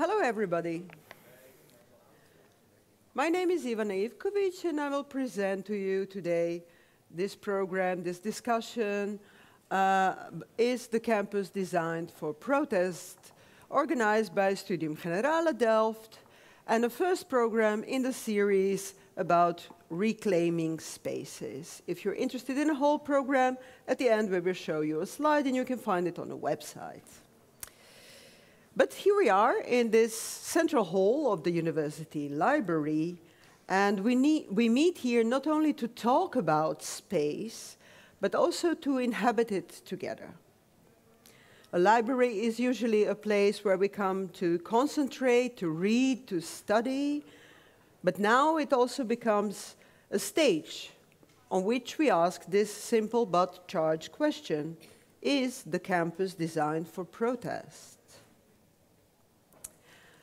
Hello, everybody. My name is Ivana Ivkovic, and I will present to you today this program, this discussion, is the campus designed for protest, organized by Studium Generale Delft, and the first program in the series about reclaiming spaces. If you're interested in the whole program, at the end we will show you a slide and you can find it on the website. But here we are in this central hall of the university library, and we meet here not only to talk about space, but also to inhabit it together. A library is usually a place where we come to concentrate, to read, to study, but now it also becomes a stage on which we ask this simple but charged question: is the campus designed for protest?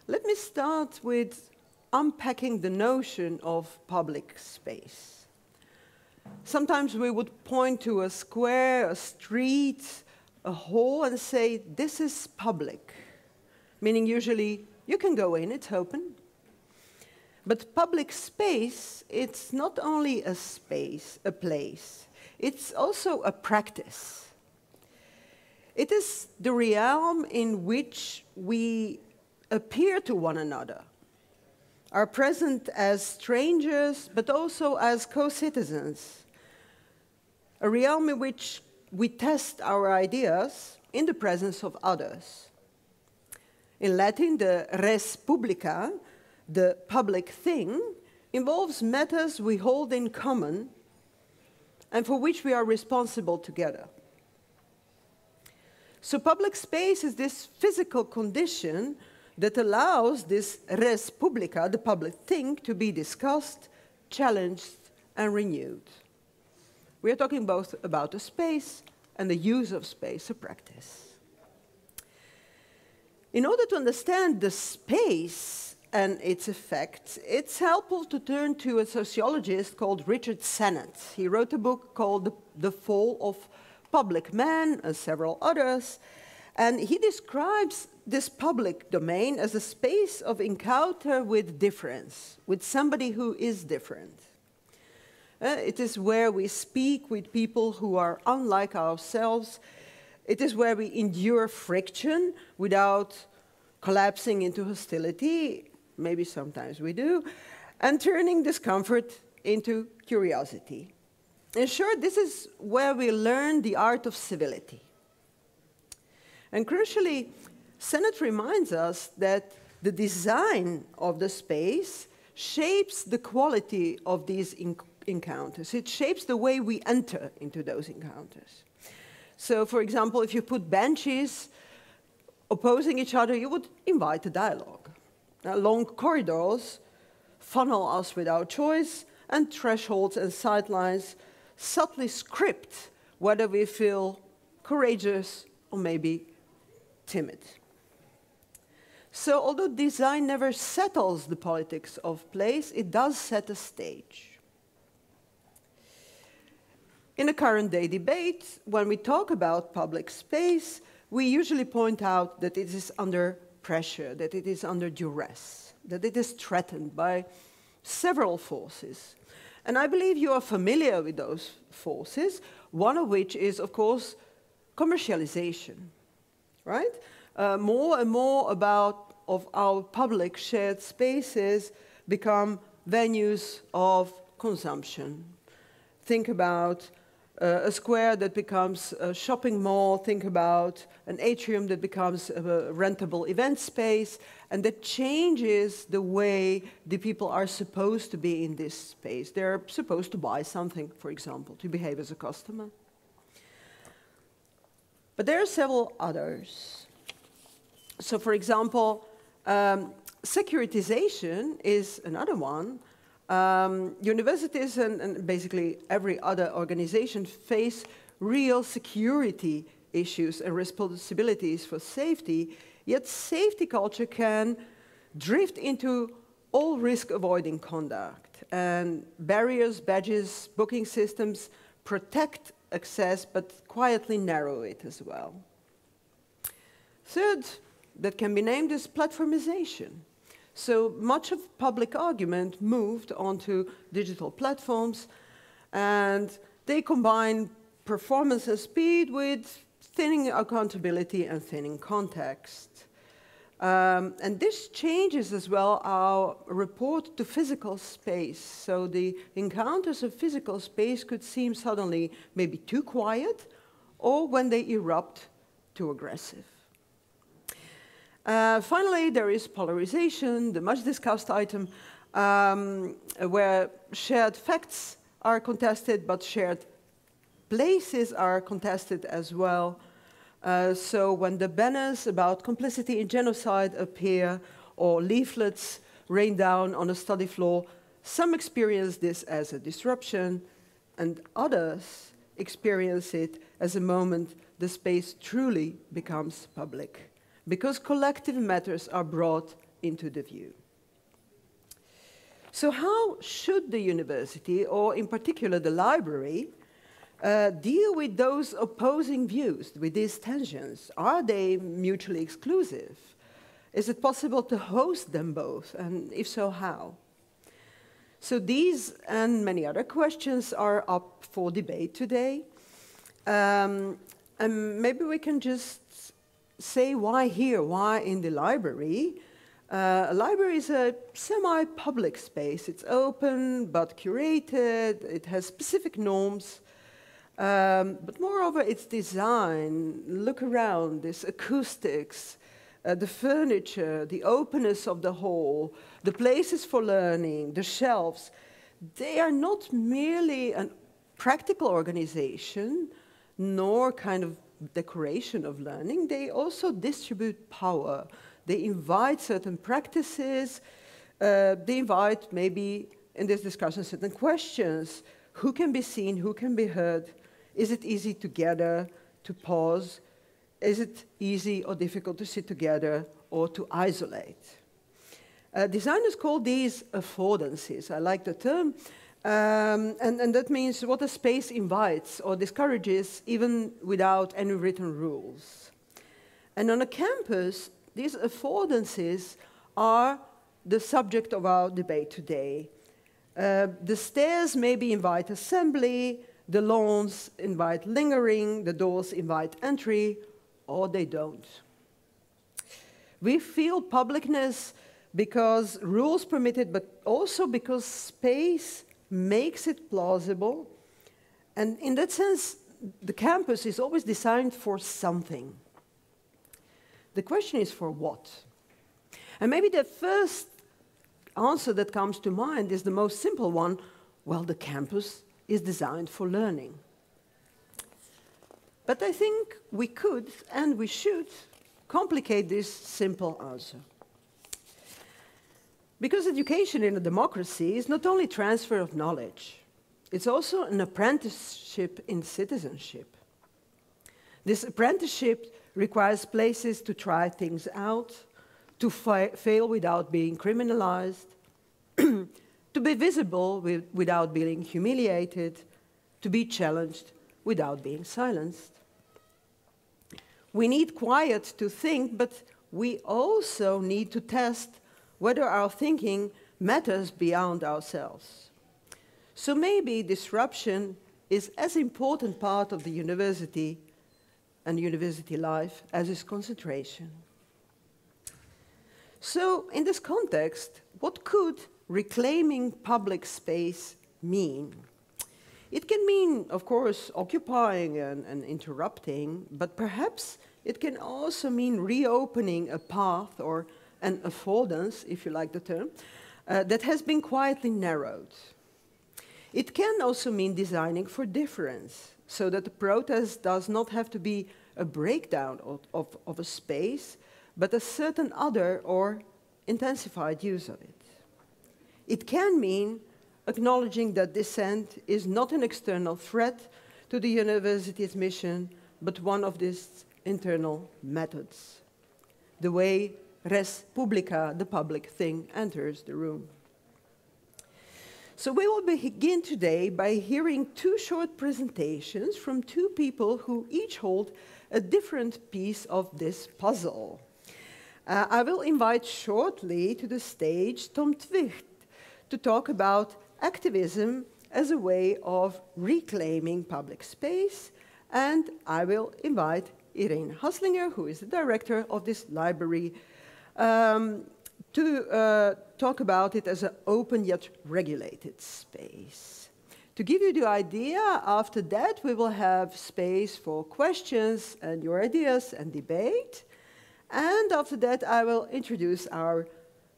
Let me start with unpacking the notion of public space. Sometimes we would point to a square, a street, a hall, and say, this is public, meaning usually you can go in, it's open. But public space, it's not only a space, a place, it's also a practice. It is the realm in which we appear to one another, are present as strangers, but also as co-citizens. A realm in which we test our ideas in the presence of others. In Latin, the res publica, the public thing, involves matters we hold in common and for which we are responsible together. So public space is this physical condition that allows this res publica, the public thing, to be discussed, challenged, and renewed. We are talking both about the space and the use of space, a practice. In order to understand the space and its effects, it's helpful to turn to a sociologist called Richard Sennett. He wrote a book called The Fall of Public Man, and several others, and he describes this public domain as a space of encounter with difference, with somebody who is different. It is where we speak with people who are unlike ourselves. It is where we endure friction without collapsing into hostility, maybe sometimes we do, and turning discomfort into curiosity. In short, this is where we learn the art of civility. And crucially, Sennett reminds us that the design of the space shapes the quality of these encounters. It shapes the way we enter into those encounters. So, for example, if you put benches opposing each other, you would invite a dialogue. Long corridors funnel us with our choice, and thresholds and sidelines subtly script whether we feel courageous or maybe timid. So although design never settles the politics of place, it does set a stage. In the current day debate, when we talk about public space, we usually point out that it is under pressure, that it is under duress, that it is threatened by several forces. And I believe you are familiar with those forces, one of which is, of course, commercialization, right? More and more of our public shared spaces become venues of consumption. Think about a square that becomes a shopping mall, think about an atrium that becomes a rentable event space, and that changes the way the people are supposed to be in this space. They're supposed to buy something, for example, to behave as a customer. But there are several others. So, for example, securitization is another one. Universities and basically every other organization face real security issues and responsibilities for safety, yet safety culture can drift into all risk-avoiding conduct. And barriers, badges, booking systems protect access, but quietly narrow it as well. Third, that can be named as platformization. So much of public argument moved onto digital platforms, and they combine performance and speed with thinning accountability and thinning context. And this changes as well our report to physical space. So the encounters of physical space could seem suddenly maybe too quiet, or when they erupt, too aggressive. Finally, there is polarization, the much discussed item, where shared facts are contested, but shared places are contested as well. So when the banners about complicity in genocide appear, or leaflets rain down on a study floor, some experience this as a disruption, and others experience it as a moment the space truly becomes public, because collective matters are brought into the view. So how should the university, or in particular the library, deal with those opposing views, with these tensions? Are they mutually exclusive? Is it possible to host them both? And if so, how? So these and many other questions are up for debate today. And maybe we can just say why here, why in the library. A library is a semi-public space. It's open but curated, it has specific norms, but moreover its design, look around, this acoustics, the furniture, the openness of the hall, the places for learning, the shelves, they are not merely a practical organization, nor kind of decoration of learning. They also distribute power. They invite certain practices. They invite, maybe in this discussion, certain questions. Who can be seen? Who can be heard? Is it easy to gather, to pause? Is it easy or difficult to sit together or to isolate? Designers call these affordances. I like the term. And that means what a space invites or discourages, even without any written rules. And on a campus, these affordances are the subject of our debate today. The stairs maybe invite assembly, the lawns invite lingering, the doors invite entry, or they don't. We feel publicness because rules permit it, but also because space makes it plausible. And in that sense, the campus is always designed for something. The question is for what? And maybe the first answer that comes to mind is the most simple one. Well, the campus is designed for learning. But I think we could and we should complicate this simple answer. Because education in a democracy is not only transfer of knowledge, it's also an apprenticeship in citizenship. This apprenticeship requires places to try things out, to fail without being criminalized, to be visible without being humiliated, to be challenged without being silenced. We need quiet to think, but we also need to test whether our thinking matters beyond ourselves. So maybe disruption is as important part of the university and university life as is concentration. So in this context, what could reclaiming public space mean? It can mean, of course, occupying and interrupting, but perhaps it can also mean reopening a path or an affordance, if you like the term, that has been quietly narrowed. It can also mean designing for difference, so that the protest does not have to be a breakdown of a space, but a certain other or intensified use of it. It can mean acknowledging that dissent is not an external threat to the university's mission, but one of its internal methods, the way res publica, the public thing, enters the room. So we will begin today by hearing two short presentations from two people who each hold a different piece of this puzzle. I will invite shortly to the stage Tom Twicht to talk about activism as a way of reclaiming public space. And I will invite Irene Haslinger, who is the director of this library, to talk about it as an open yet regulated space. To give you the idea, after that we will have space for questions and your ideas and debate. And after that I will introduce our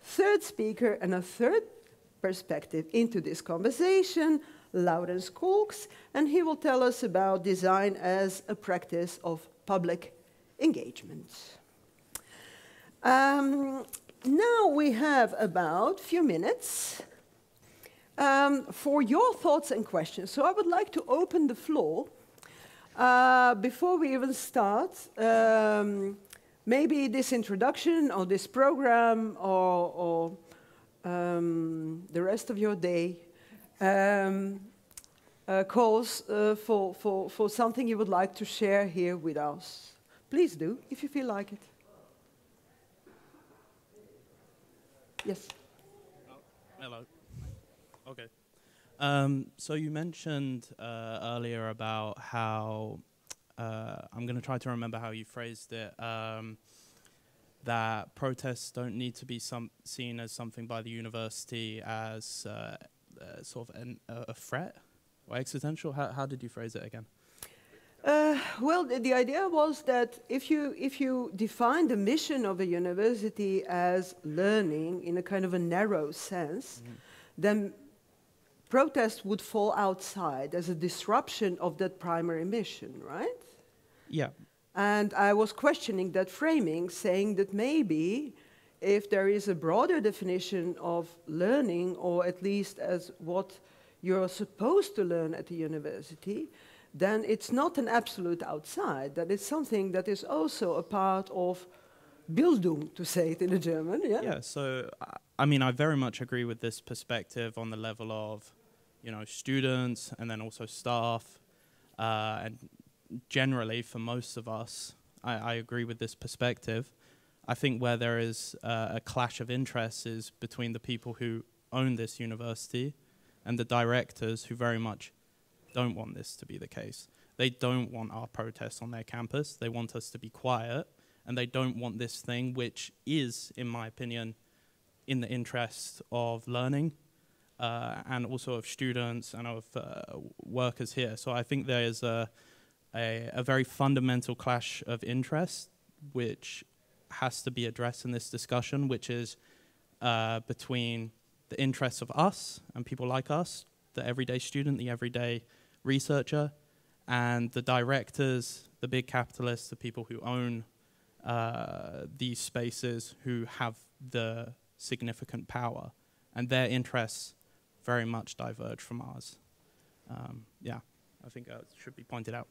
third speaker and a third perspective into this conversation, Laurens Kolks, and he will tell us about design as a practice of public engagement. Now we have about a few minutes for your thoughts and questions. So I would like to open the floor. Before we even start, maybe this introduction or this program or the rest of your day calls for something you would like to share here with us. Please do, if you feel like it. Yes. Oh, hello. Okay. So you mentioned earlier about how, I'm going to try to remember how you phrased it, that protests don't need to be seen as something by the university as sort of a threat or existential. How did you phrase it again? Well, the idea was that if you define the mission of a university as learning in a kind of a narrow sense, then protest would fall outside as a disruption of that primary mission, right? Yeah. And I was questioning that framing, saying that maybe if there is a broader definition of learning, or at least as what you're supposed to learn at the university, then it's not an absolute outside, that it's something that is also a part of Bildung, to say it in a German. Yeah, yeah, so I mean, I very much agree with this perspective on the level of, you know, students and then also staff, and generally for most of us, I agree with this perspective. I think where there is a clash of interests is between the people who own this university and the directors who very much don't want this to be the case. They don't want our protests on their campus. They want us to be quiet, and they don't want this thing, which is, in my opinion, in the interest of learning and also of students and of workers here. So I think there is a very fundamental clash of interest which has to be addressed in this discussion, which is between the interests of us and people like us, the everyday student, the everyday researcher, and the directors, the big capitalists, the people who own these spaces, who have the significant power, and their interests very much diverge from ours. Yeah, I think that should be pointed out.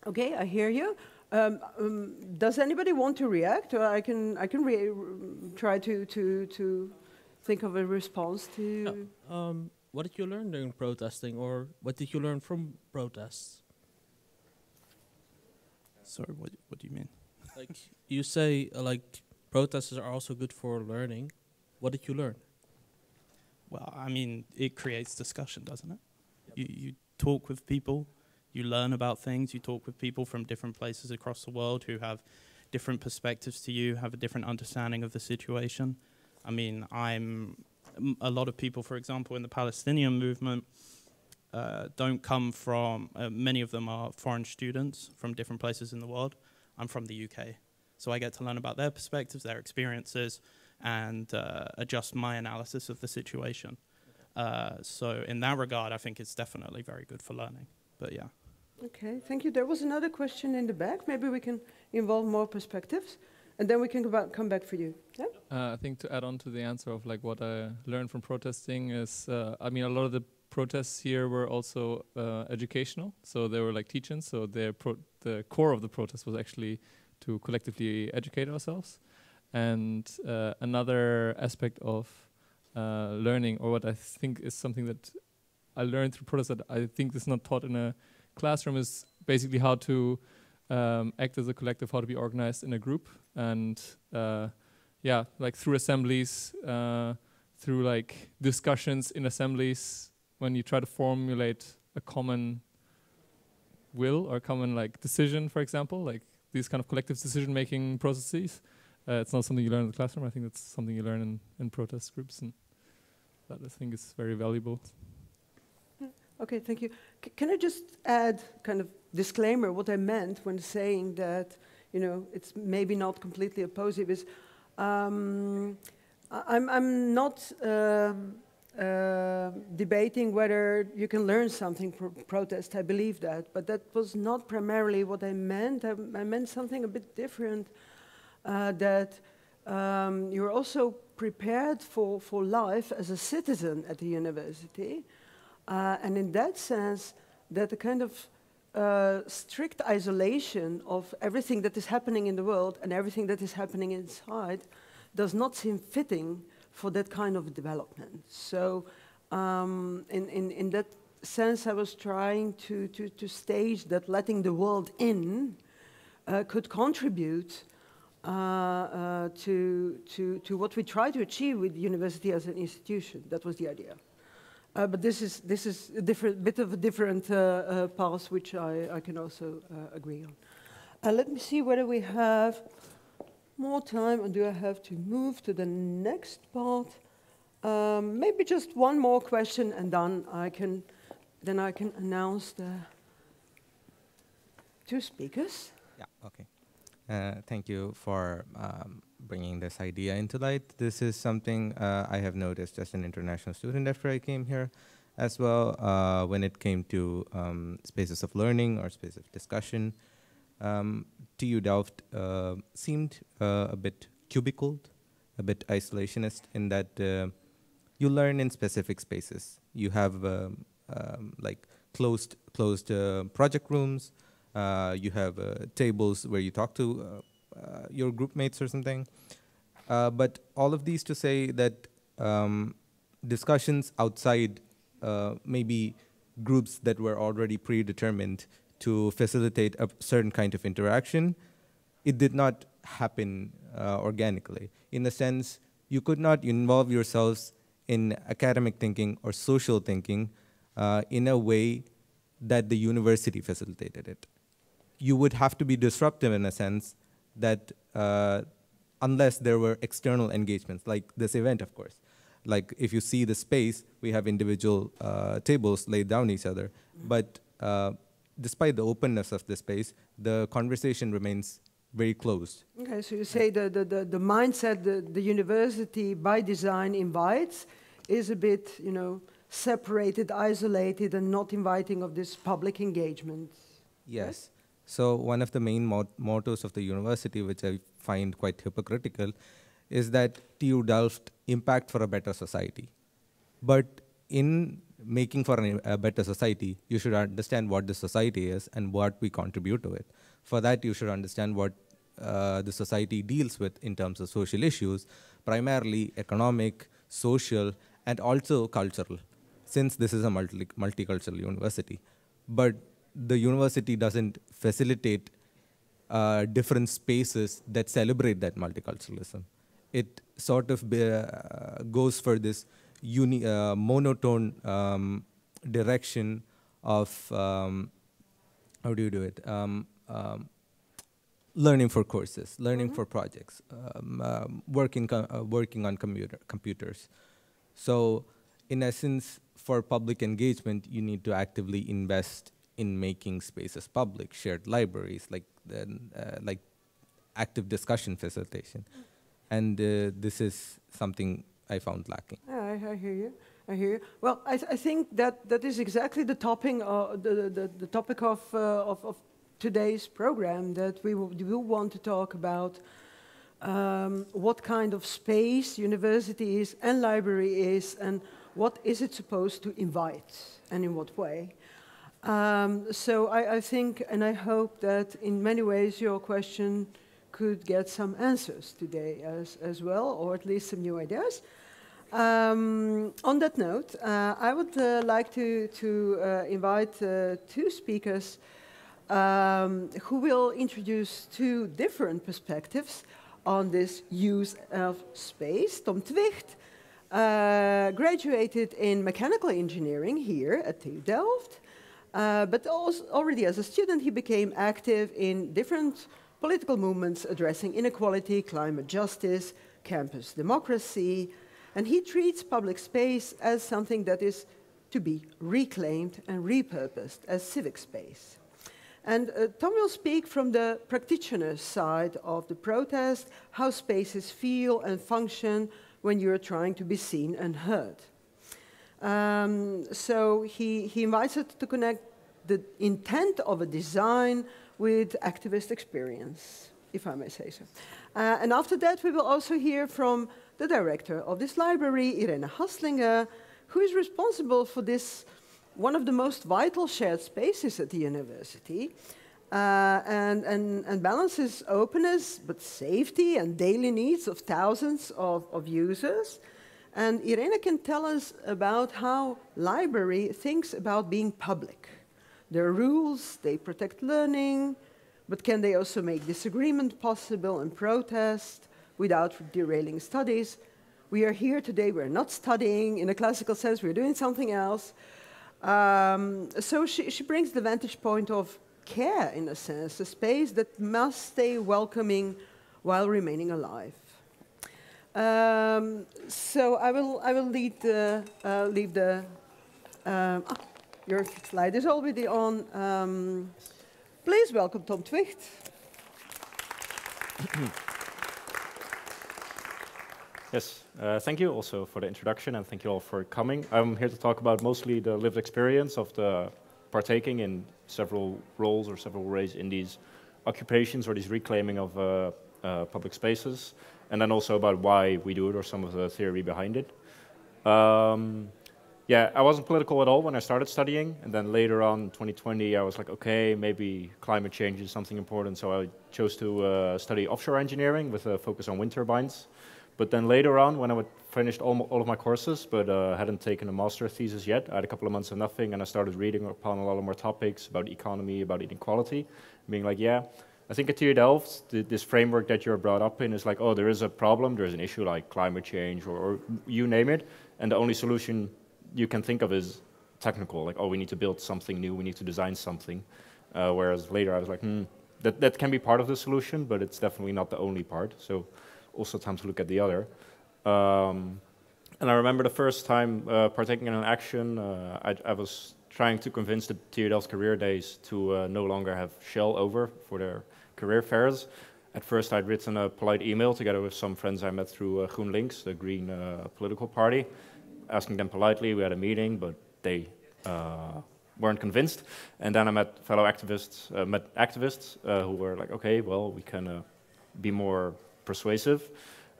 Okay, I hear you. Does anybody want to react, or I can try to think of a response to? What did you learn during protesting, or what did you learn from protests? Sorry, what do you mean? Like you say, like protests are also good for learning. What did you learn? Well, I mean, it creates discussion, doesn't it? Yep. You talk with people, you learn about things, you talk with people from different places across the world who have different perspectives to you, have a different understanding of the situation. I mean, a lot of people, for example, in the Palestinian movement, don't come from, many of them are foreign students from different places in the world. I'm from the UK, so I get to learn about their perspectives, their experiences, and adjust my analysis of the situation. So in that regard, I think it's definitely very good for learning, but yeah. Okay, thank you. There was another question in the back. Maybe we can involve more perspectives, and then we can come back for you. Yeah? I think to add on to the answer of like what I learned from protesting is, I mean, a lot of the protests here were also educational, so they were like teach-ins. So the core of the protest was actually to collectively educate ourselves. And another aspect of learning, or what I think is something that I learned through protests that I think is not taught in a classroom, is basically how to act as a collective, how to be organized in a group, and yeah, like through assemblies, through like discussions in assemblies, when you try to formulate a common will or common like decision, for example, like these kind of collective decision-making processes. It's not something you learn in the classroom. I think it's something you learn in protest groups, and that I think is very valuable. Okay, thank you. Can I just add kind of disclaimer what I meant when saying that, you know, it's maybe not completely opposite is I'm not debating whether you can learn something from protest. I believe that, but that was not primarily what I meant. I meant something a bit different, that you're also prepared for life as a citizen at the university. And in that sense, that the kind of strict isolation of everything that is happening in the world and everything that is happening inside does not seem fitting for that kind of development. So in that sense, I was trying to stage that letting the world in could contribute to what we try to achieve with the university as an institution. That was the idea. But this is a bit of a different path, which I can also agree on. Let me see whether we have more time, or do I have to move to the next part? Maybe just one more question, and then I can announce the two speakers. Yeah. Okay. Thank you for bringing this idea into light. This is something I have noticed as an international student after I came here as well, when it came to spaces of learning or spaces of discussion. TU Delft seemed a bit cubicled, a bit isolationist in that you learn in specific spaces. You have like closed project rooms. You have tables where you talk to your group mates or something. But all of these to say that discussions outside maybe groups that were already predetermined to facilitate a certain kind of interaction, it did not happen organically. In a sense, you could not involve yourselves in academic thinking or social thinking in a way that the university facilitated it. You would have to be disruptive in a sense that unless there were external engagements, like this event, of course. Like if you see the space, we have individual tables laid down each other. But despite the openness of the space, the conversation remains very closed. Okay, so you say the mindset the university by design invites is a bit, you know, separated, isolated, and not inviting of this public engagement. Yes. Right? So one of the main mottos of the university, which I find quite hypocritical, is that TU Delft impact for a better society. But in making for a better society, you should understand what the society is and what we contribute to it. For that, you should understand what the society deals with in terms of social issues, primarily economic, social, and also cultural, since this is a multicultural university. But the university doesn't facilitate different spaces that celebrate that multiculturalism. It sort of goes for this monotone direction of, how do you do it? Learning for courses, learning for projects, working on computers. So in essence, for public engagement, you need to actively invest in making spaces public, shared libraries, like active discussion facilitation. And this is something I found lacking. Yeah, I hear you. I hear you. Well, I think that is exactly the topic the topic of today's program, that we will want to talk about what kind of space university is and library is, and what is it supposed to invite, and in what way. So I think and I hope that in many ways your question could get some answers today as well, or at least some new ideas. On that note, I would like to invite two speakers who will introduce two different perspectives on this use of space. Tom Twicht graduated in mechanical engineering here at TU Delft, but also already as a student he became active in different political movements addressing inequality, climate justice, campus democracy, and he treats public space as something that is to be reclaimed and repurposed as civic space. And Tom will speak from the practitioner side of the protest, how spaces feel and function when you're trying to be seen and heard. So he invites us to connect the intent of a design with activist experience, if I may say so. And after that, we will also hear from the director of this library, Irene Haslinger, who is responsible for this, one of the most vital shared spaces at the university, and balances openness, but safety and daily needs of thousands of users. And Irene can tell us about how library thinks about being public. There are rules, they protect learning, but can they also make disagreement possible and protest without derailing studies? We are here today, we're not studying in a classical sense, we're doing something else. So she brings the vantage point of care, in a sense, a space that must stay welcoming while remaining alive. So I will leave the your slide is already on. Please welcome Tom Twicht. Yes, thank you also for the introduction, and thank you all for coming. I'm here to talk about mostly the lived experience of the partaking in several roles or several ways in these occupations or these reclaiming of public spaces, and then also about why we do it or some of the theory behind it. Yeah, I wasn't political at all when I started studying, and then later on in 2020 I was like, okay, maybe climate change is something important, so I chose to study offshore engineering with a focus on wind turbines. But then later on, when I finished all of my courses, but hadn't taken a master thesis yet, I had a couple of months of nothing, and I started reading upon a lot of more topics about economy, about inequality, being like, yeah, I think at TU Delft, this framework that you're brought up in is like, oh, there is a problem, there's an issue like climate change or you name it, and the only solution you can think of is technical, like, oh, we need to build something new, we need to design something. Whereas later I was like, that can be part of the solution, but it's definitely not the only part. So also time to look at the other. And I remember the first time partaking in an action, I was trying to convince the TU Delft career days to no longer have Shell over for their career fairs. At first I'd written a polite email together with some friends I met through GroenLinks, the Green political party, asking them politely. We had a meeting, but they weren't convinced. And then I met fellow activists, who were like, okay, well, we can be more persuasive.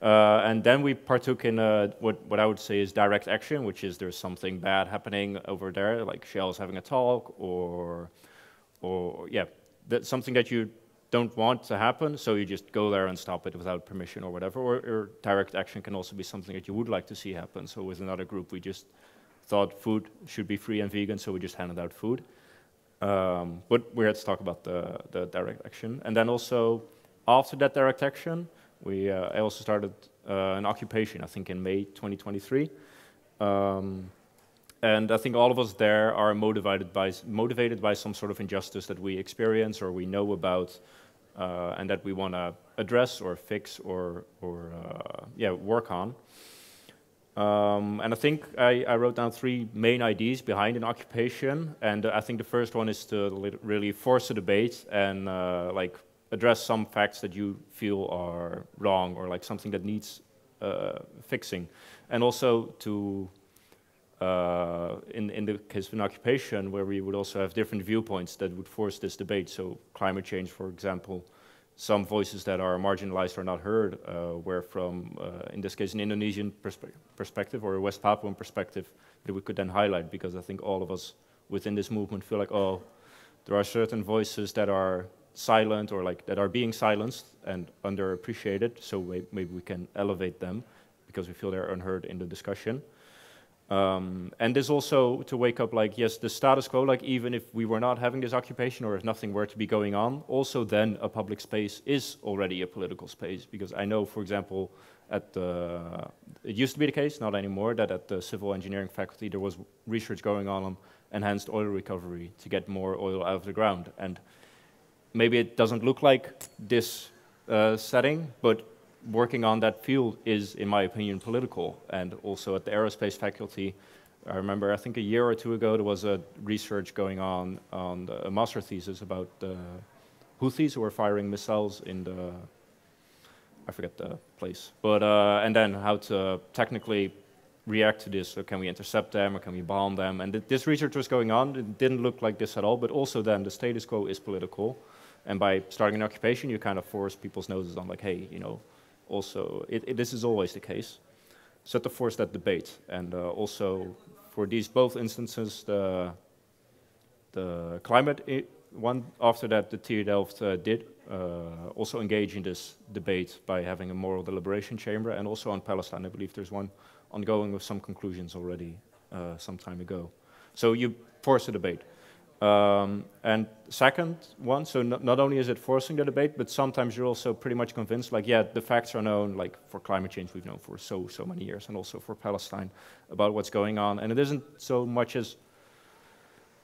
And then we partook in what I would say is direct action, which is there's something bad happening over there, like Shell's having a talk, or yeah, that's something that you don't want to happen, so you just go there and stop it without permission or whatever. Or direct action can also be something that you would like to see happen. So with another group, we just thought food should be free and vegan, so we just handed out food. But we're here to talk about the direct action. And then also, after that direct action, I also started an occupation, I think in May 2023. And I think all of us there are motivated by some sort of injustice that we experience or we know about, and that we want to address or fix or work on. And I think I wrote down 3 main ideas behind an occupation, and I think the first one is to really force a debate and address some facts that you feel are wrong or like something that needs fixing, and also to in the case of an occupation where we would also have different viewpoints that would force this debate. So climate change, for example, some voices that are marginalized or not heard, where from, in this case, an Indonesian perspective or a West Papuan perspective that we could then highlight, because I think all of us within this movement feel like, oh, there are certain voices that are silent or like that are being silenced and underappreciated, so maybe we can elevate them because we feel they're unheard in the discussion. And this also to wake up like, yes, the status quo, like even if we were not having this occupation or if nothing were to be going on, also then a public space is already a political space. Because I know, for example, it used to be the case, not anymore, that at the civil engineering faculty there was research going on enhanced oil recovery to get more oil out of the ground. And maybe it doesn't look like this setting, but working on that field is, in my opinion, political. And also at the aerospace faculty, I remember, I think a year or two ago, there was a research going on a master thesis about the Houthis who were firing missiles in the, I forget the place, but and then how to technically react to this. So can we intercept them or can we bomb them? And this research was going on. It didn't look like this at all, but also then the status quo is political. And by starting an occupation, you kind of force people's noses on like, hey, you know, also, this is always the case. So to force that debate. And also for these both instances, the climate one, after that the TU Delft did also engage in this debate by having a moral deliberation chamber, and also on Palestine, I believe there's one ongoing with some conclusions already some time ago. So you force a debate. And second one, so not only is it forcing the debate, but sometimes you're also pretty much convinced, like, yeah, the facts are known, like for climate change we've known for so many years, and also for Palestine about what's going on. And it isn't so much as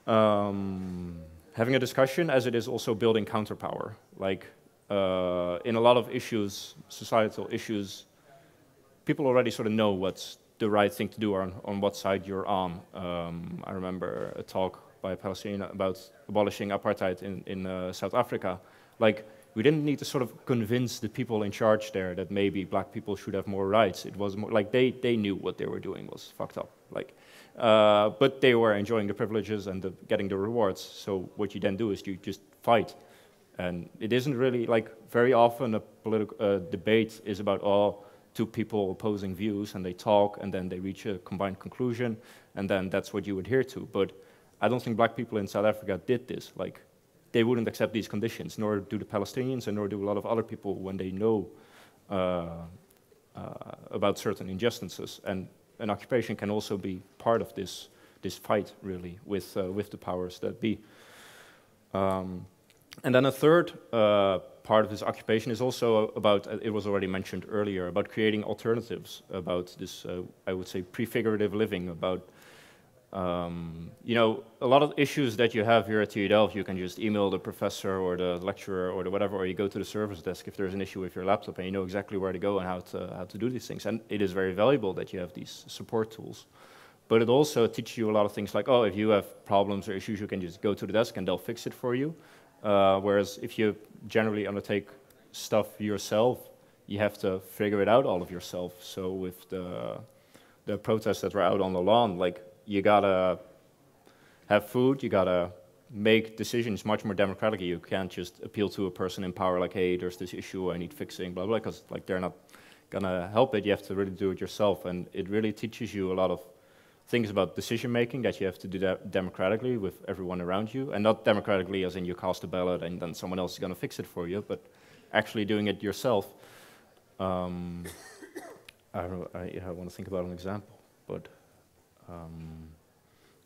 having a discussion as it is also building counterpower. Like in a lot of issues, societal issues, people already sort of know what's the right thing to do on what side you're on. I remember a talk by a Palestinian about abolishing apartheid in South Africa. Like, we didn't need to sort of convince the people in charge there that maybe black people should have more rights. It was more like they knew what they were doing was fucked up. Like, but they were enjoying the privileges and getting the rewards. So what you then do is you just fight. And it isn't really, like, very often a political debate is about, two people opposing views, and they talk, and then they reach a combined conclusion, and then that's what you adhere to. But I don't think black people in South Africa did this. Like, they wouldn't accept these conditions, nor do the Palestinians, and nor do a lot of other people when they know about certain injustices. And an occupation can also be part of this fight, really, with the powers that be. And then a third part of this occupation is also about, it was already mentioned earlier, about creating alternatives, about this, I would say, prefigurative living, about you know, a lot of issues that you have here at TU Delft, you can just email the professor or the lecturer or the whatever, or you go to the service desk if there's an issue with your laptop, and you know exactly where to go and how to do these things. And it is very valuable that you have these support tools. But it also teaches you a lot of things like, if you have problems or issues, you can just go to the desk and they'll fix it for you. Whereas if you generally undertake stuff yourself, you have to figure it out all of yourself. So with the protests that were out on the lawn, like, you gotta have food, you gotta make decisions much more democratically. You can't just appeal to a person in power like, hey, there's this issue, I need fixing, blah, blah, because like they're not gonna help it. You have to really do it yourself, and it really teaches you a lot of things about decision making that you have to do that democratically with everyone around you, and not democratically as in you cast a ballot and then someone else is gonna fix it for you, but actually doing it yourself. I want to think about an example, but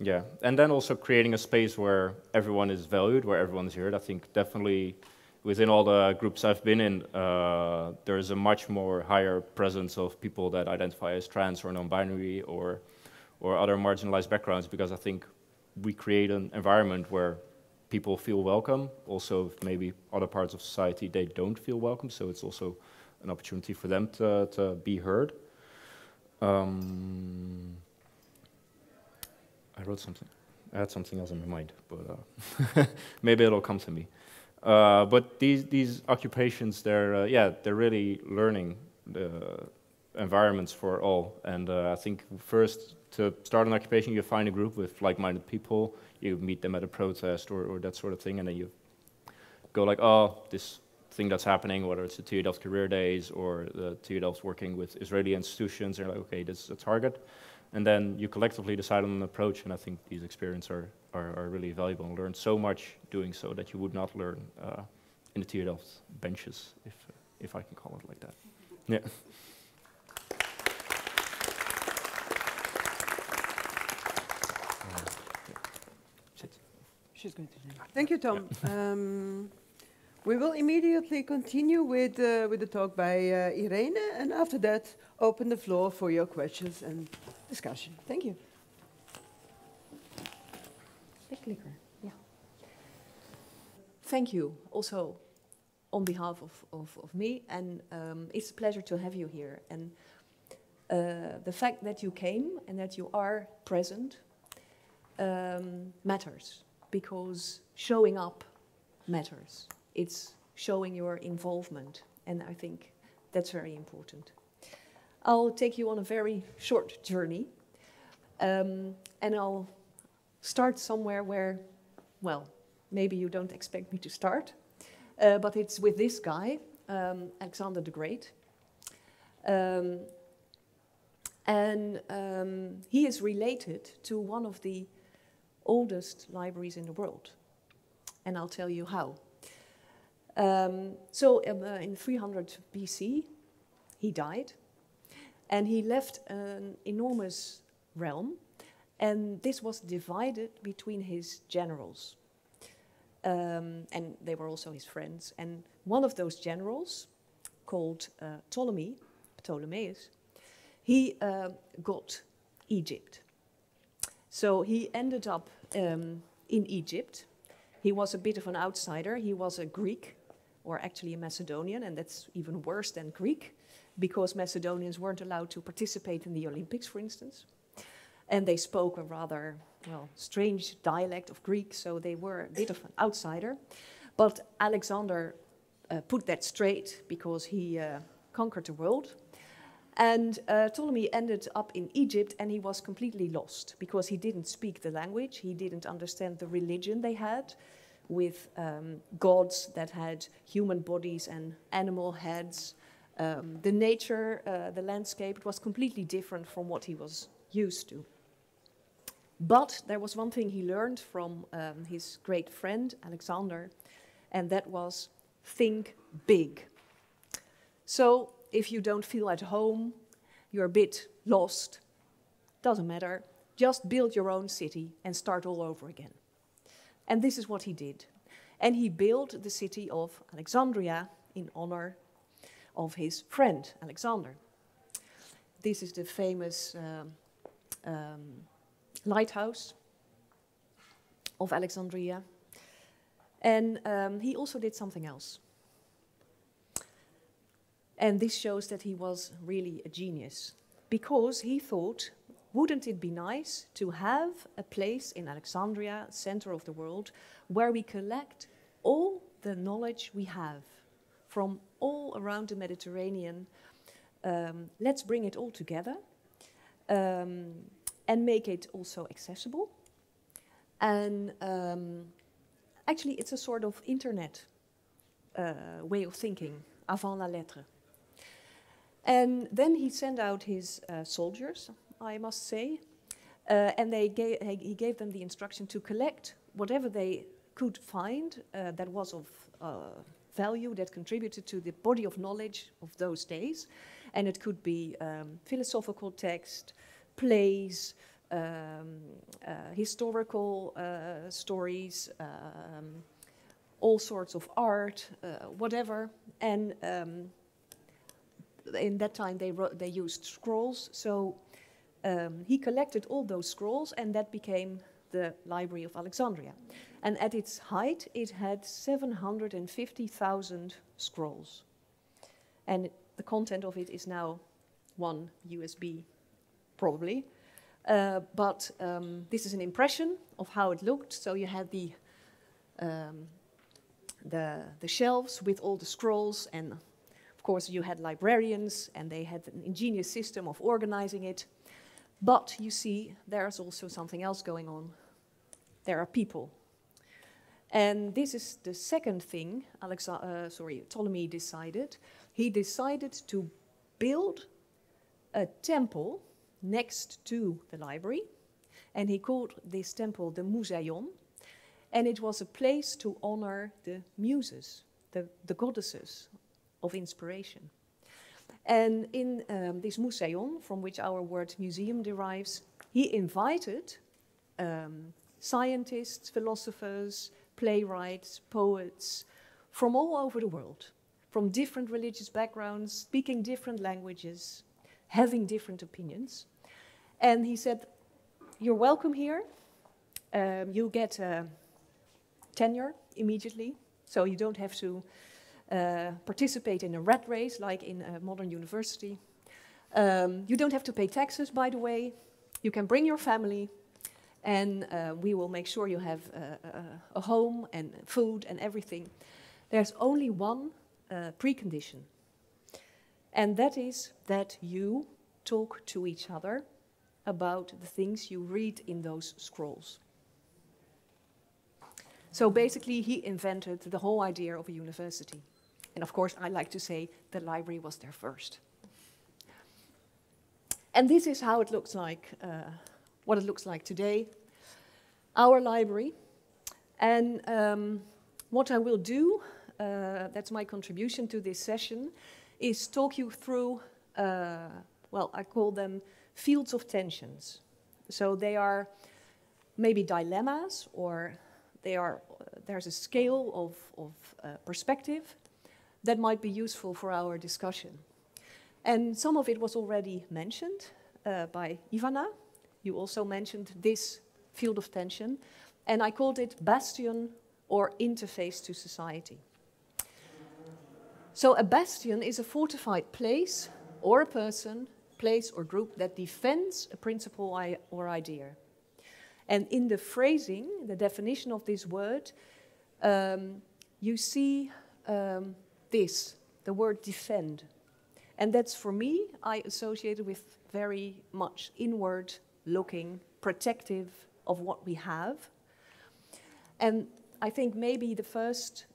yeah, and then also creating a space where everyone is valued, where everyone is heard. I think definitely within all the groups I've been in, there is a much more higher presence of people that identify as trans or non-binary or other marginalized backgrounds, because I think we create an environment where people feel welcome. Also, if maybe other parts of society, they don't feel welcome, so it's also an opportunity for them to be heard. I had something else in my mind, but maybe it'll come to me. But these occupations, they're really learning the environments for all. And I think first, to start an occupation, you find a group with like-minded people. You meet them at a protest or that sort of thing, and then you go like, this thing that's happening, whether it's the TU Delft Career Days or the TU Delft working with Israeli institutions, they're like, okay, this is a target. And then you collectively decide on an approach, and I think these experiences are really valuable and learn so much doing so that you would not learn in the TU Delft benches, if I can call it like that. Yeah. She's going to. Thank you, Tom. We will immediately continue with the talk by Irene, and after that, open the floor for your questions and discussion. Thank you. The clicker, yeah. Thank you, also on behalf of me, and it's a pleasure to have you here. And the fact that you came and that you are present matters, because showing up matters. It's showing your involvement, and I think that's very important. I'll take you on a very short journey, and I'll start somewhere where, well, maybe you don't expect me to start, but it's with this guy, Alexander the Great. He is related to one of the oldest libraries in the world, and I'll tell you how. In 300 BC, he died, and he left an enormous realm, and this was divided between his generals. And they were also his friends. And one of those generals, called Ptolemaios, he got Egypt. So he ended up in Egypt. He was a bit of an outsider. He was a Greek, or actually a Macedonian, and that's even worse than Greek, because Macedonians weren't allowed to participate in the Olympics, for instance. And they spoke a rather, well, strange dialect of Greek, so they were a bit of an outsider. But Alexander put that straight, because he conquered the world. And Ptolemy ended up in Egypt, and he was completely lost, because he didn't speak the language, he didn't understand the religion they had, with gods that had human bodies and animal heads. The nature, the landscape, it was completely different from what he was used to. But there was one thing he learned from his great friend, Alexander, and that was think big. So if you don't feel at home, you're a bit lost, doesn't matter, just build your own city and start all over again. And this is what he did. And he built the city of Alexandria in honor of his friend, Alexander. This is the famous lighthouse of Alexandria. And he also did something else. And this shows that he was really a genius, because he thought, wouldn't it be nice to have a place in Alexandria, center of the world, where we collect all the knowledge we have from all around the Mediterranean. Let's bring it all together and make it also accessible. And actually, it's a sort of internet way of thinking, avant la lettre. And then he sent out his soldiers, I must say, and he gave them the instruction to collect whatever they could find that was of value, that contributed to the body of knowledge of those days. And it could be philosophical text, plays, historical stories, all sorts of art, whatever. And in that time they used scrolls, so he collected all those scrolls, and that became the Library of Alexandria. And at its height, it had 750,000 scrolls. And the content of it is now 1 USB, probably. But this is an impression of how it looked. So you had the shelves with all the scrolls, and of course you had librarians, and they had an ingenious system of organizing it. But you see, there's also something else going on. There are people. And this is the second thing Ptolemy decided. He decided to build a temple next to the library, and he called this temple the Museion, and it was a place to honor the muses, the goddesses of inspiration. And in this Museion, from which our word museum derives, he invited scientists, philosophers, playwrights, poets, from all over the world, from different religious backgrounds, speaking different languages, having different opinions. And he said, you're welcome here. You get tenure immediately, so you don't have to participate in a rat race like in a modern university. You don't have to pay taxes, by the way. You can bring your family, and we will make sure you have a home and food and everything. There's only one precondition, and that is that you talk to each other about the things you read in those scrolls. So basically, he invented the whole idea of a university. And of course, I like to say the library was there first. And this is how it looks like, what it looks like today, our library. And what I will do, that's my contribution to this session, is talk you through, well, I call them fields of tensions. So they are maybe dilemmas, or they are, there's a scale of perspective that might be useful for our discussion. And some of it was already mentioned by Ivana. You also mentioned this field of tension, and I called it bastion or interface to society. So a bastion is a fortified place or a person, place or group that defends a principle or idea. And in the phrasing, the definition of this word, you see this, the word defend. And that's, for me, I associate it with very much inward looking, protective of what we have. And I think maybe the first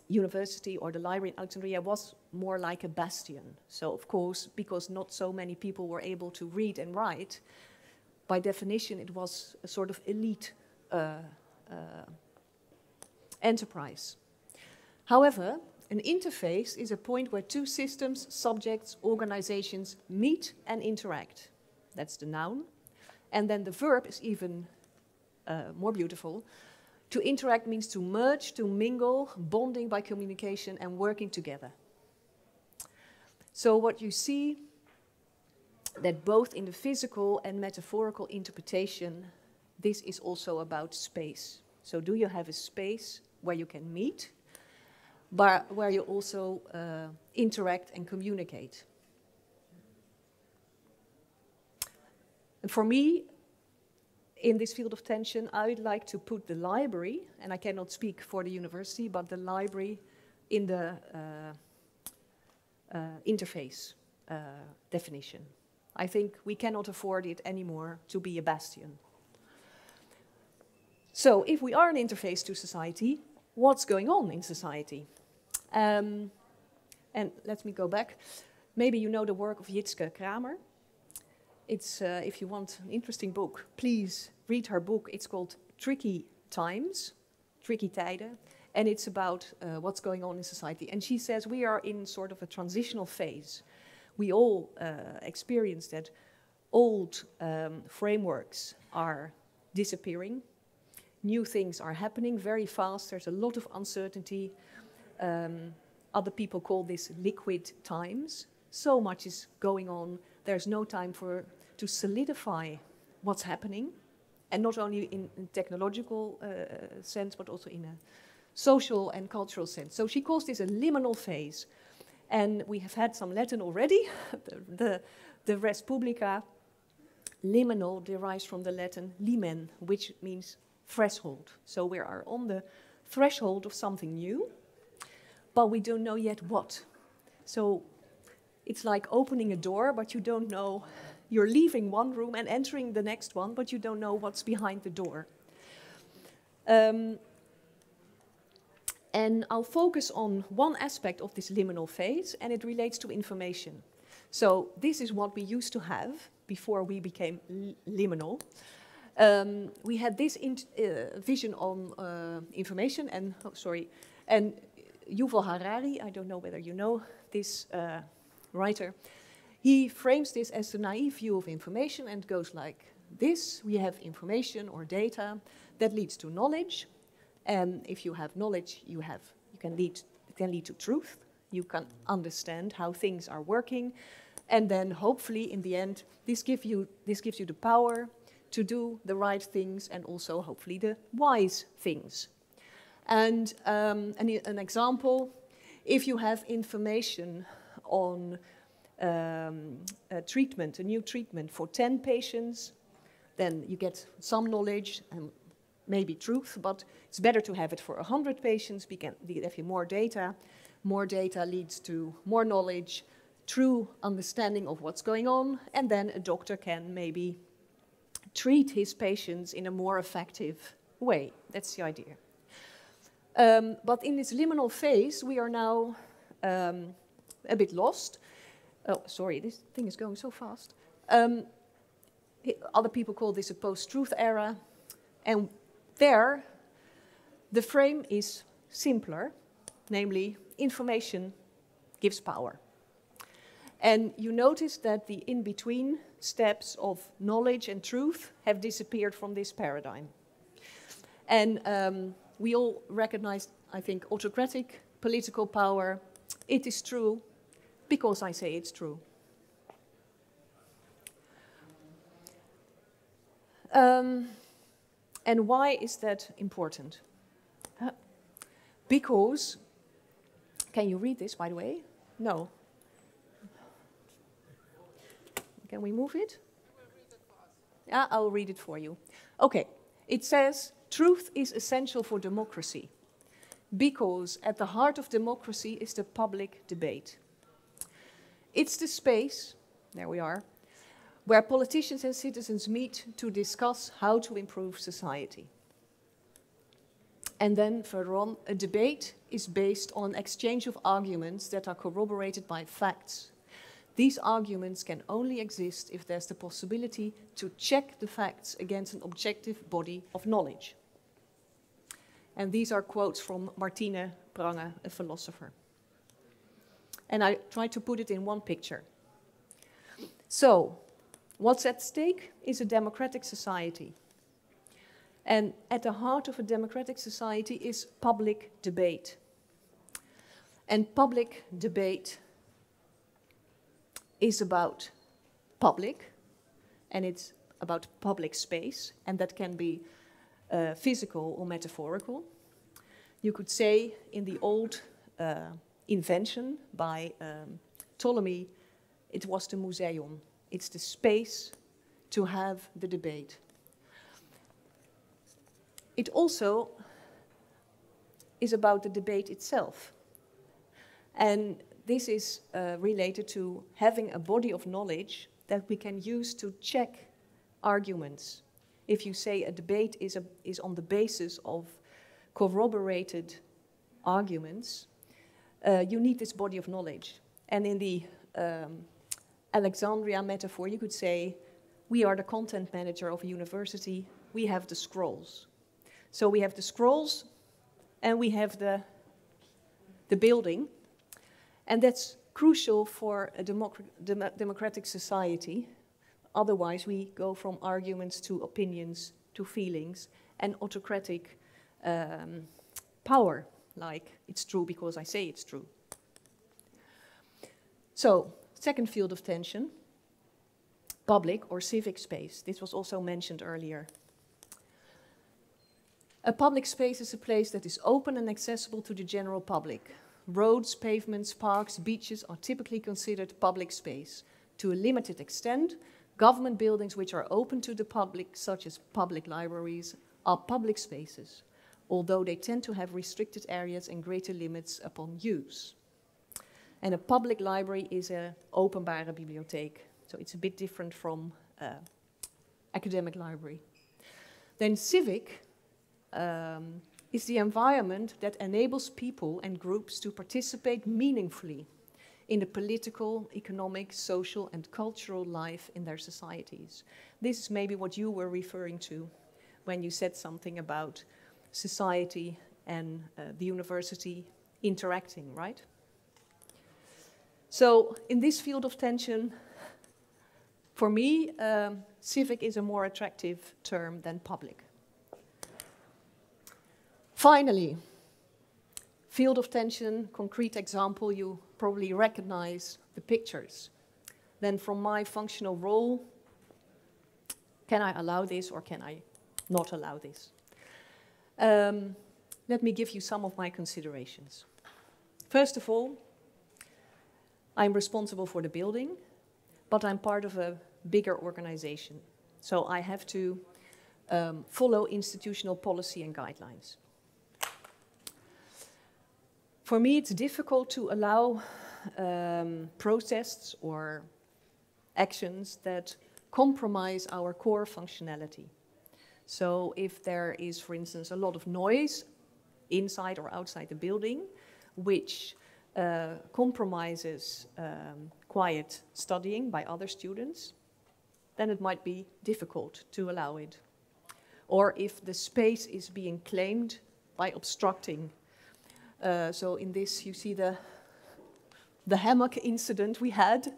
university or the library in Alexandria was more like a bastion. So of course, because not so many people were able to read and write, by definition it was a sort of elite enterprise. However, an interface is a point where two systems, subjects, organizations meet and interact. That's the noun. And then the verb is even more beautiful. To interact means to merge, to mingle, bonding by communication and working together. So what you see, that both in the physical and metaphorical interpretation, this is also about space. So do you have a space where you can meet, but where you also interact and communicate? And for me, in this field of tension, I would like to put the library, and I cannot speak for the university, but the library in the interface definition. I think we cannot afford it anymore to be a bastion. So if we are an interface to society, what's going on in society? And let me go back. Maybe you know the work of Jitske Kramer. It's, if you want an interesting book, please read her book. It's called Tricky Times, Tricky Tijden, and it's about what's going on in society. And she says we are in sort of a transitional phase. We all experience that old frameworks are disappearing. New things are happening very fast. There's a lot of uncertainty. Other people call this liquid times. So much is going on. There's no time to solidify what's happening, and not only in technological sense, but also in a social and cultural sense. So she calls this a liminal phase. And we have had some Latin already. the res publica, liminal, derives from the Latin limen, which means threshold. So we are on the threshold of something new, but we don't know yet what. So it's like opening a door, but you don't know. You're leaving one room and entering the next one, but you don't know what's behind the door. And I'll focus on one aspect of this liminal phase, and it relates to information. So this is what we used to have before we became liminal. We had this vision on information, and and Yuval Harari, I don't know whether you know this writer, he frames this as the naive view of information, and goes like this, we have information or data that leads to knowledge. And if you have knowledge, it can lead to truth. You can understand how things are working. And then hopefully in the end, this gives you the power to do the right things and also hopefully the wise things. And an example, if you have information on a new treatment for 10 patients, then you get some knowledge and maybe truth, but it's better to have it for 100 patients because you have more data. More data leads to more knowledge, true understanding of what's going on, and then a doctor can maybe treat his patients in a more effective way. That's the idea. But in this liminal phase, we are now a bit lost. Oh, sorry, this thing is going so fast. Other people call this a post-truth era. And there, the frame is simpler, namely, information gives power. And you notice that the in-between steps of knowledge and truth have disappeared from this paradigm. And we all recognize, I think, autocratic political power. It is true because I say it's true. And why is that important? Because, can you read this, by the way? No. Can we move it? Yeah, I'll read it for you. Okay, it says, truth is essential for democracy because at the heart of democracy is the public debate. It's the space, there we are, where politicians and citizens meet to discuss how to improve society. And then further on, a debate is based on exchange of arguments that are corroborated by facts. These arguments can only exist if there's the possibility to check the facts against an objective body of knowledge. And these are quotes from Martine Prange, a philosopher. And I tried to put it in one picture. So, what's at stake is a democratic society. And at the heart of a democratic society is public debate. And public debate is about public, and it's about public space, and that can be physical or metaphorical. You could say in the old invention by Ptolemy, it was the museum. It's the space to have the debate. It also is about the debate itself. And this is related to having a body of knowledge that we can use to check arguments. If you say a debate is on the basis of corroborated arguments, you need this body of knowledge. And in the Alexandria metaphor, you could say, we are the content manager of a university, we have the scrolls. So we have the scrolls and we have the building. And that's crucial for a democratic society. Otherwise, we go from arguments to opinions to feelings and autocratic power, like it's true because I say it's true. So, second field of tension, public or civic space. This was also mentioned earlier. A public space is a place that is open and accessible to the general public. Roads, pavements, parks, beaches are typically considered public space. To a limited extent, government buildings which are open to the public, such as public libraries, are public spaces, although they tend to have restricted areas and greater limits upon use. And a public library is an openbare bibliotheek, so it's a bit different from academic library. Then civic is the environment that enables people and groups to participate meaningfully in the political, economic, social, and cultural life in their societies. This is maybe what you were referring to when you said something about society and the university interacting, right? So in this field of tension, For me, civic is a more attractive term than public. Finally, field of tension, concrete example, you probably recognize the pictures. Then from my functional role, can I allow this or can I not allow this? Let me give you some of my considerations. First of all, I'm responsible for the building, but I'm part of a bigger organization. So I have to follow institutional policy and guidelines. For me, it's difficult to allow protests or actions that compromise our core functionality. So if there is, for instance, a lot of noise inside or outside the building, which compromises quiet studying by other students, then it might be difficult to allow it. Or if the space is being claimed by obstructing. So in this, you see the hammock incident we had.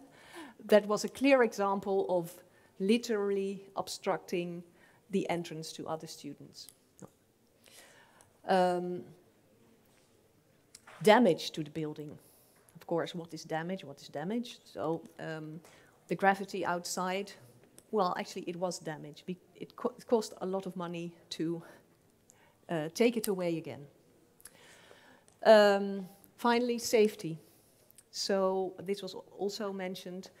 That was a clear example of literally obstructing the entrance to other students. Damage to the building. Of course, what is damage? What is damage? So the graffiti outside, well, actually it was damage. It cost a lot of money to take it away again. Finally, safety. So this was also mentioned.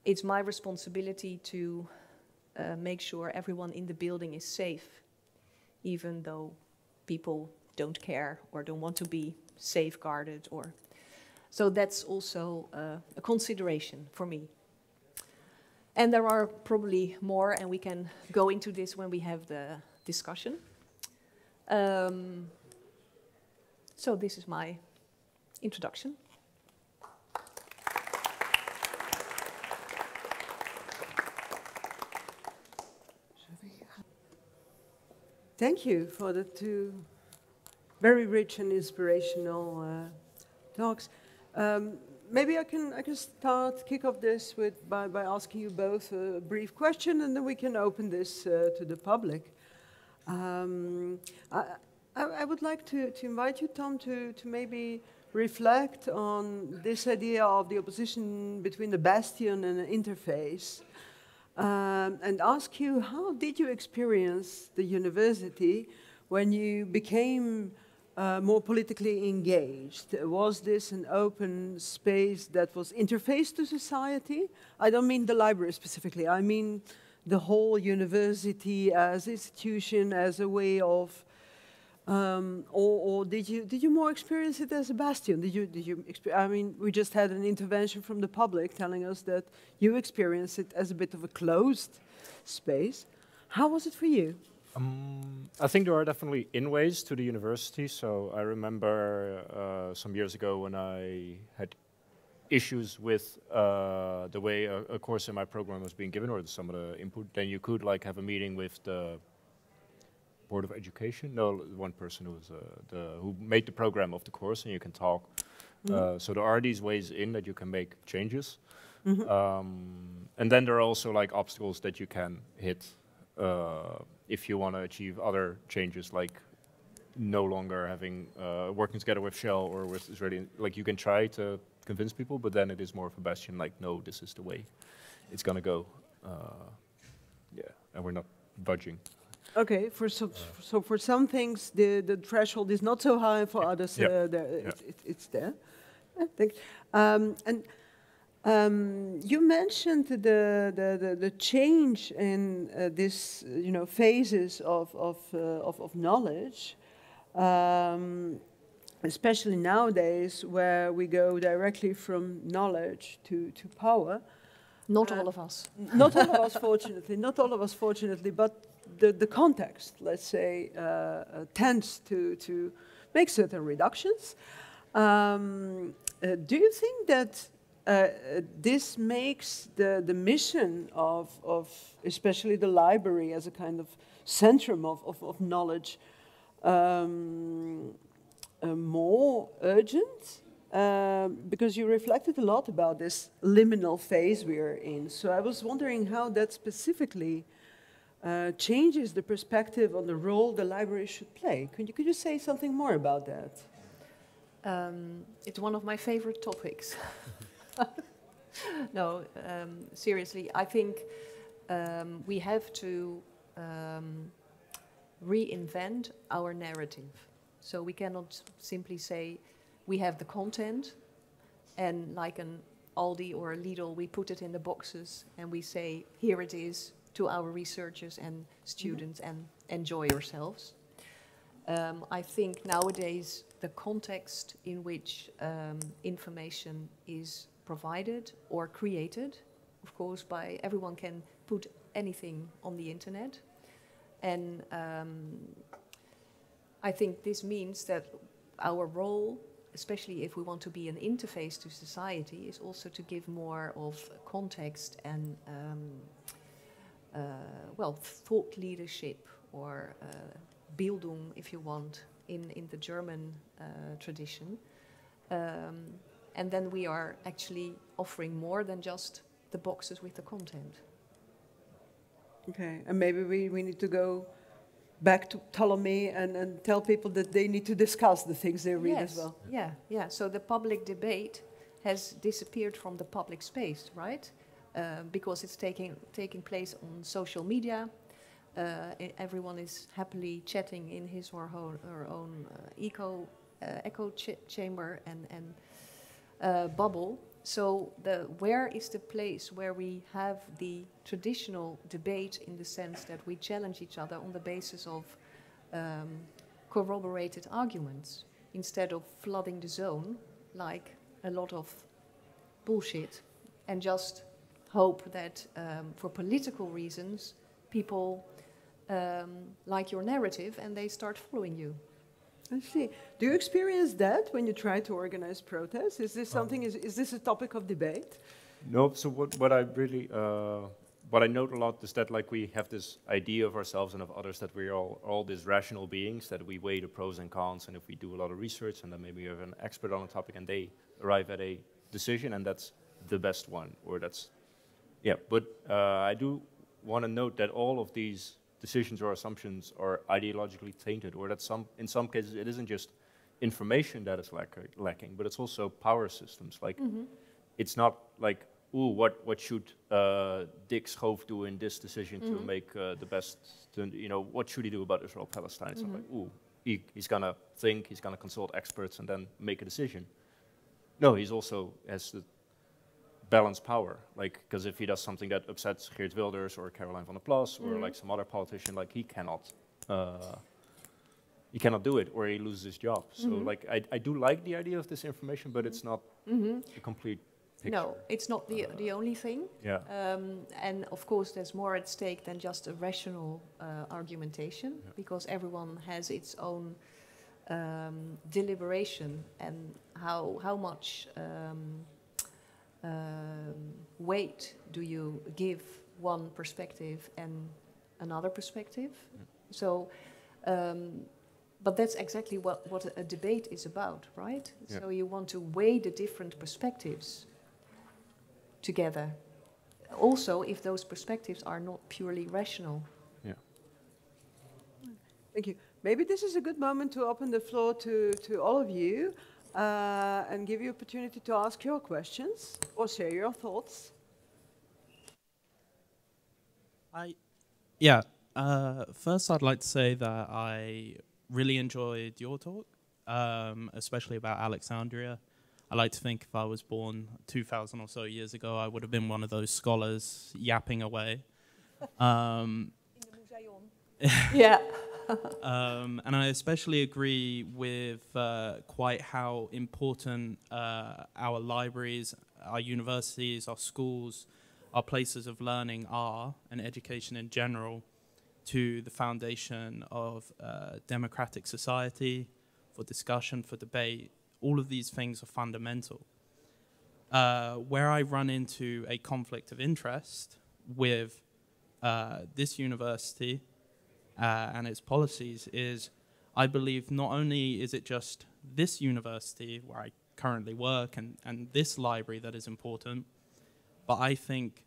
It's my responsibility to make sure everyone in the building is safe, even though people don't care or don't want to be safeguarded. So that's also a consideration for me. And there are probably more, and we can go into this when we have the discussion. So this is my introduction. Thank you for the two very rich and inspirational talks. Maybe I can kick off this by asking you both a brief question, and then we can open this to the public. I would like to invite you, Tom, to maybe reflect on this idea of the opposition between the bastion and the interface, and ask you, how did you experience the university when you became more politically engaged? Was this an open space that was interfaced to society? I don't mean the library specifically, I mean the whole university as institution, as a way of, or did you more experience it as a bastion? I mean, we just had an intervention from the public telling us that you experienced it as a bit of a closed space. How was it for you? I think there are definitely in-ways to the university. So I remember some years ago when I had issues with the way a course in my program was being given, or some of the input, then you could like have a meeting with the Board of Education. No, one person who was who made the program of the course, and you can talk. Mm-hmm. So there are these ways in that you can make changes, and then there are also like obstacles that you can hit if you want to achieve other changes, like no longer having working together with Shell or with Israeli. Like you can try to convince people, but then it is more of a bastion. Like, no, this is the way it's gonna go. Yeah, and we're not budging. Okay, so for some things the threshold is not so high, for others it's there. Thanks. And you mentioned the change in this phases of knowledge, especially nowadays where we go directly from knowledge to power. Not all of us. Not all of us, fortunately. Not all of us, fortunately, but the context, let's say, tends to make certain reductions. Do you think that this makes the mission of especially the library as a kind of centrum of knowledge more urgent? because you reflected a lot about this liminal phase we're in. So I was wondering how that specifically changes the perspective on the role the library should play. Could you say something more about that? It's one of my favorite topics. No, seriously, I think we have to reinvent our narrative. So we cannot simply say we have the content and like an Aldi or a Lidl, we put it in the boxes and we say, here it is to our researchers and students and enjoy yourselves. I think nowadays the context in which information is provided or created, of course, by everyone can put anything on the internet. And I think this means that our role, especially if we want to be an interface to society, is also to give more of context and well, thought leadership or Bildung, if you want, in the German tradition. And then we are actually offering more than just the boxes with the content. Okay, and maybe we need to go back to Ptolemy and tell people that they need to discuss the things they read as well. Yeah. So the public debate has disappeared from the public space, right? Because it's taking place on social media. Everyone is happily chatting in his or her own echo chamber and bubble. So where is the place where we have the traditional debate in the sense that we challenge each other on the basis of corroborated arguments instead of flooding the zone like a lot of bullshit and just hope that for political reasons people like your narrative and they start following you. I see. Do you experience that when you try to organize protests? Is this something? Is this a topic of debate? No. So what I really what I note a lot is that like we have this idea of ourselves and of others that we're all these rational beings, that we weigh the pros and cons, and if we do a lot of research and then maybe you have an expert on a topic and they arrive at a decision and that's the best one, or that's But I do want to note that all of these decisions or assumptions are ideologically tainted, or that in some cases it isn't just information that is lacking, but it's also power systems. Like it's not like, ooh, what should Dick Schoof do in this decision to make the best? What should he do about Israel-Palestine? It's not like, ooh, he's gonna think, he's gonna consult experts and then make a decision. No, he's also has the balance power, like, because if he does something that upsets Geert Wilders or Caroline van der Plas or like some other politician, like he cannot do it, or he loses his job. So like I do like the idea of this information, but it's not a complete picture. No, it's not the only thing. Yeah. And of course there's more at stake than just a rational argumentation, because everyone has its own deliberation and how much weight do you give one perspective and another perspective? So, but that's exactly what a debate is about, right? Yeah. So you want to weigh the different perspectives together. Also, if those perspectives are not purely rational. Yeah. Thank you. Maybe this is a good moment to open the floor to all of you. And give you opportunity to ask your questions or share your thoughts. First I'd like to say that I really enjoyed your talk, especially about Alexandria. I like to think if I was born 2,000 or so years ago, I would have been one of those scholars yapping away. In the museum. Yeah. And I especially agree with quite how important our libraries, our universities, our schools, our places of learning are, and education in general, to the foundation of democratic society, for discussion, for debate. All of these things are fundamental. Where I run into a conflict of interest with this university and its policies is, I believe not only is it just this university where I currently work and this library that is important. But I think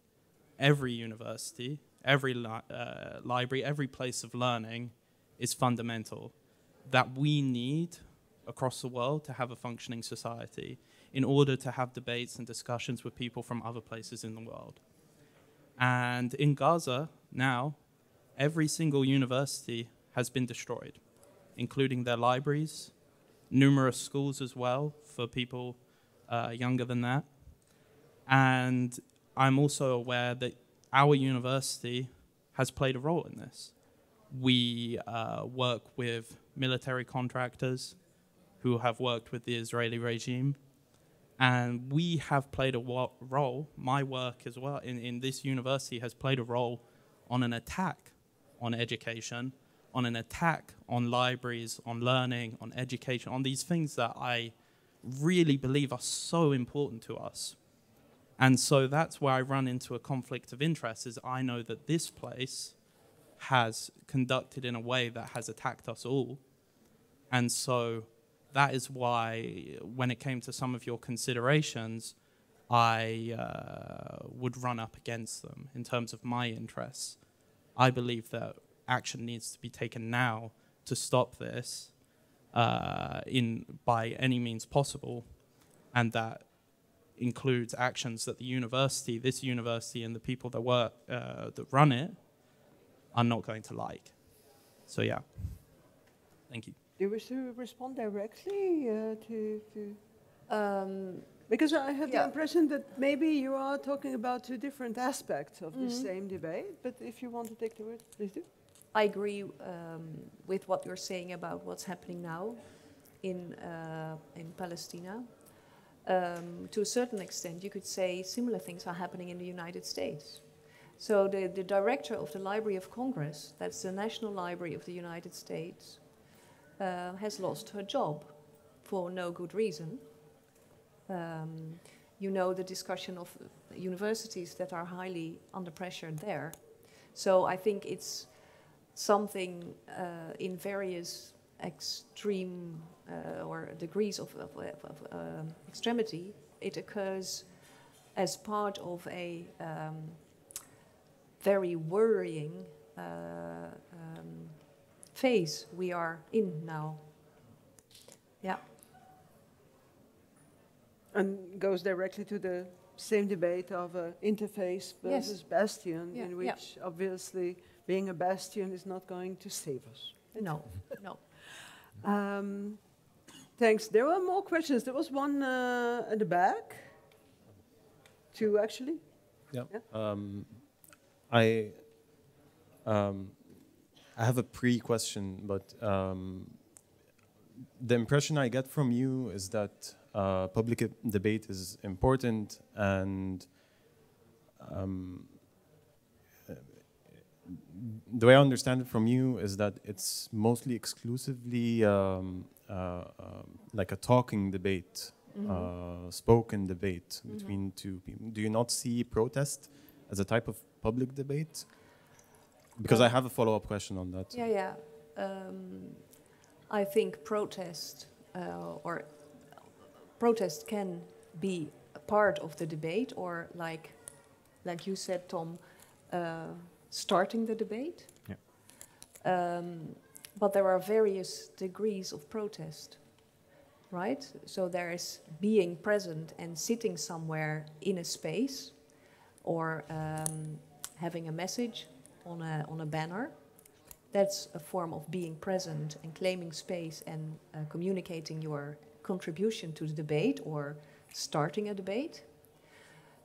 every university, every library, every place of learning is fundamental, that we need across the world to have a functioning society in order to have debates and discussions with people from other places in the world. And in Gaza now, every single university has been destroyed, including their libraries, numerous schools as well for people younger than that. And I'm also aware that our university has played a role in this. We work with military contractors who have worked with the Israeli regime, and we have played a role, my work as well in this university has played a role on an attack on education, on an attack on libraries, on learning, on education, on these things that I really believe are so important to us. And so that's where I run into a conflict of interest, is I know that this place has conducted in a way that has attacked us all. And so that is why when it came to some of your considerations, I would run up against them in terms of my interests. I believe that action needs to be taken now to stop this by any means possible, and that includes actions that the university, this university, and the people that run it are not going to like. So yeah, thank you. Do you wish to respond directly because I have the impression that maybe you are talking about two different aspects of the same debate, but if you want to take the word, please do. I agree with what you're saying about what's happening now in Palestine. To a certain extent, you could say similar things are happening in the United States. So the director of the Library of Congress, that's the National Library of the United States, has lost her job for no good reason. You know the discussion of universities that are highly under pressure there. So I think it's something in various extreme or degrees of extremity. It occurs as part of a very worrying phase we are in now. Yeah. And goes directly to the same debate of interface versus bastion, in which obviously being a bastion is not going to save us. No, no. Thanks. There were more questions. There was one at the back. Two, actually. Yeah. Yeah. I have a pre-question, but the impression I get from you is that public debate is important, and the way I understand it from you is that it's mostly exclusively like a talking debate, spoken debate between two people. Do you not see protest as a type of public debate? Because I have a follow-up question on that. Yeah. I think protest can be a part of the debate, or like you said, Tom, starting the debate. Yeah. But there are various degrees of protest, right? So there is being present and sitting somewhere in a space, or having a message on a banner. That's a form of being present and claiming space and communicating your contribution to the debate or starting a debate.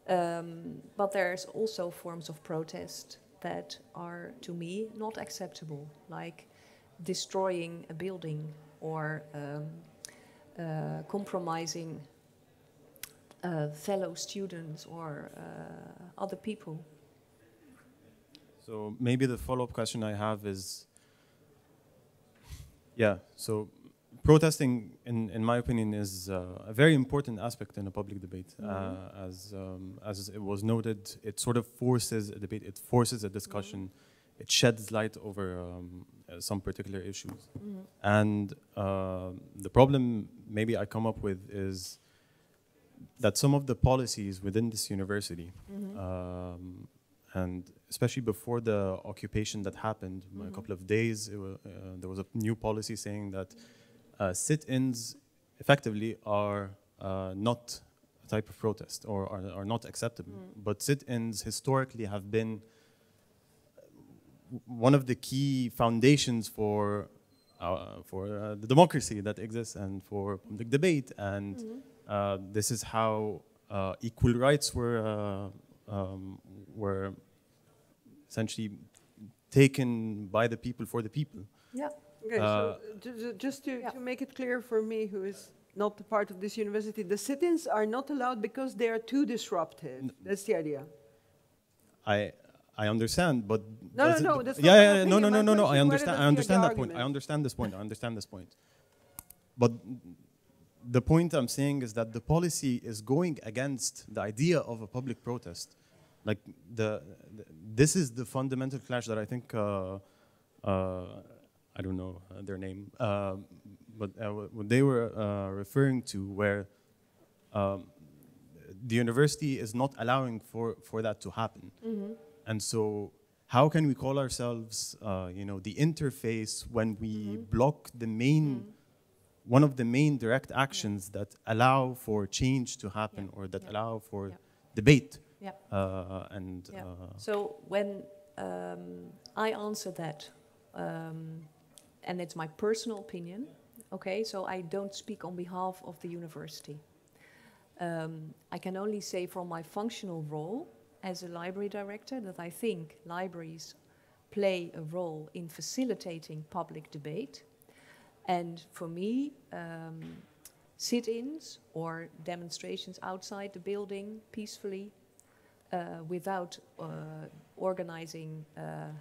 But there's also forms of protest that are, to me, not acceptable, like destroying a building or compromising fellow students or other people. So maybe the follow-up question I have is, so protesting, in my opinion, is a very important aspect in a public debate. As it was noted, it sort of forces a debate, it forces a discussion, it sheds light over some particular issues. And the problem maybe I come up with is that some of the policies within this university, and especially before the occupation that happened, a couple of days, there was a new policy saying that sit-ins effectively are not a type of protest or are not acceptable. But sit-ins historically have been one of the key foundations for the democracy that exists and for public debate. And this is how equal rights were essentially taken by the people for the people. Yeah. Okay, so just to make it clear for me, who is not a part of this university, the sit-ins are not allowed because they are too disruptive. That's the idea. I understand, but No, that's not no. my I question. understand. I Whether understand that's that the point. I argument. understand this point. But the point I'm saying is that the policy is going against the idea of a public protest. Like this is the fundamental clash that I think I don't know their name, but what they were referring to, where the university is not allowing for that to happen. And so how can we call ourselves, the interface when we block the main, one of the main direct actions that allow for change to happen or that allow for debate? So when I answer that, and it's my personal opinion, okay, so I don't speak on behalf of the university. I can only say from my functional role as a library director that I think libraries play a role in facilitating public debate. And for me, sit-ins or demonstrations outside the building peacefully without organizing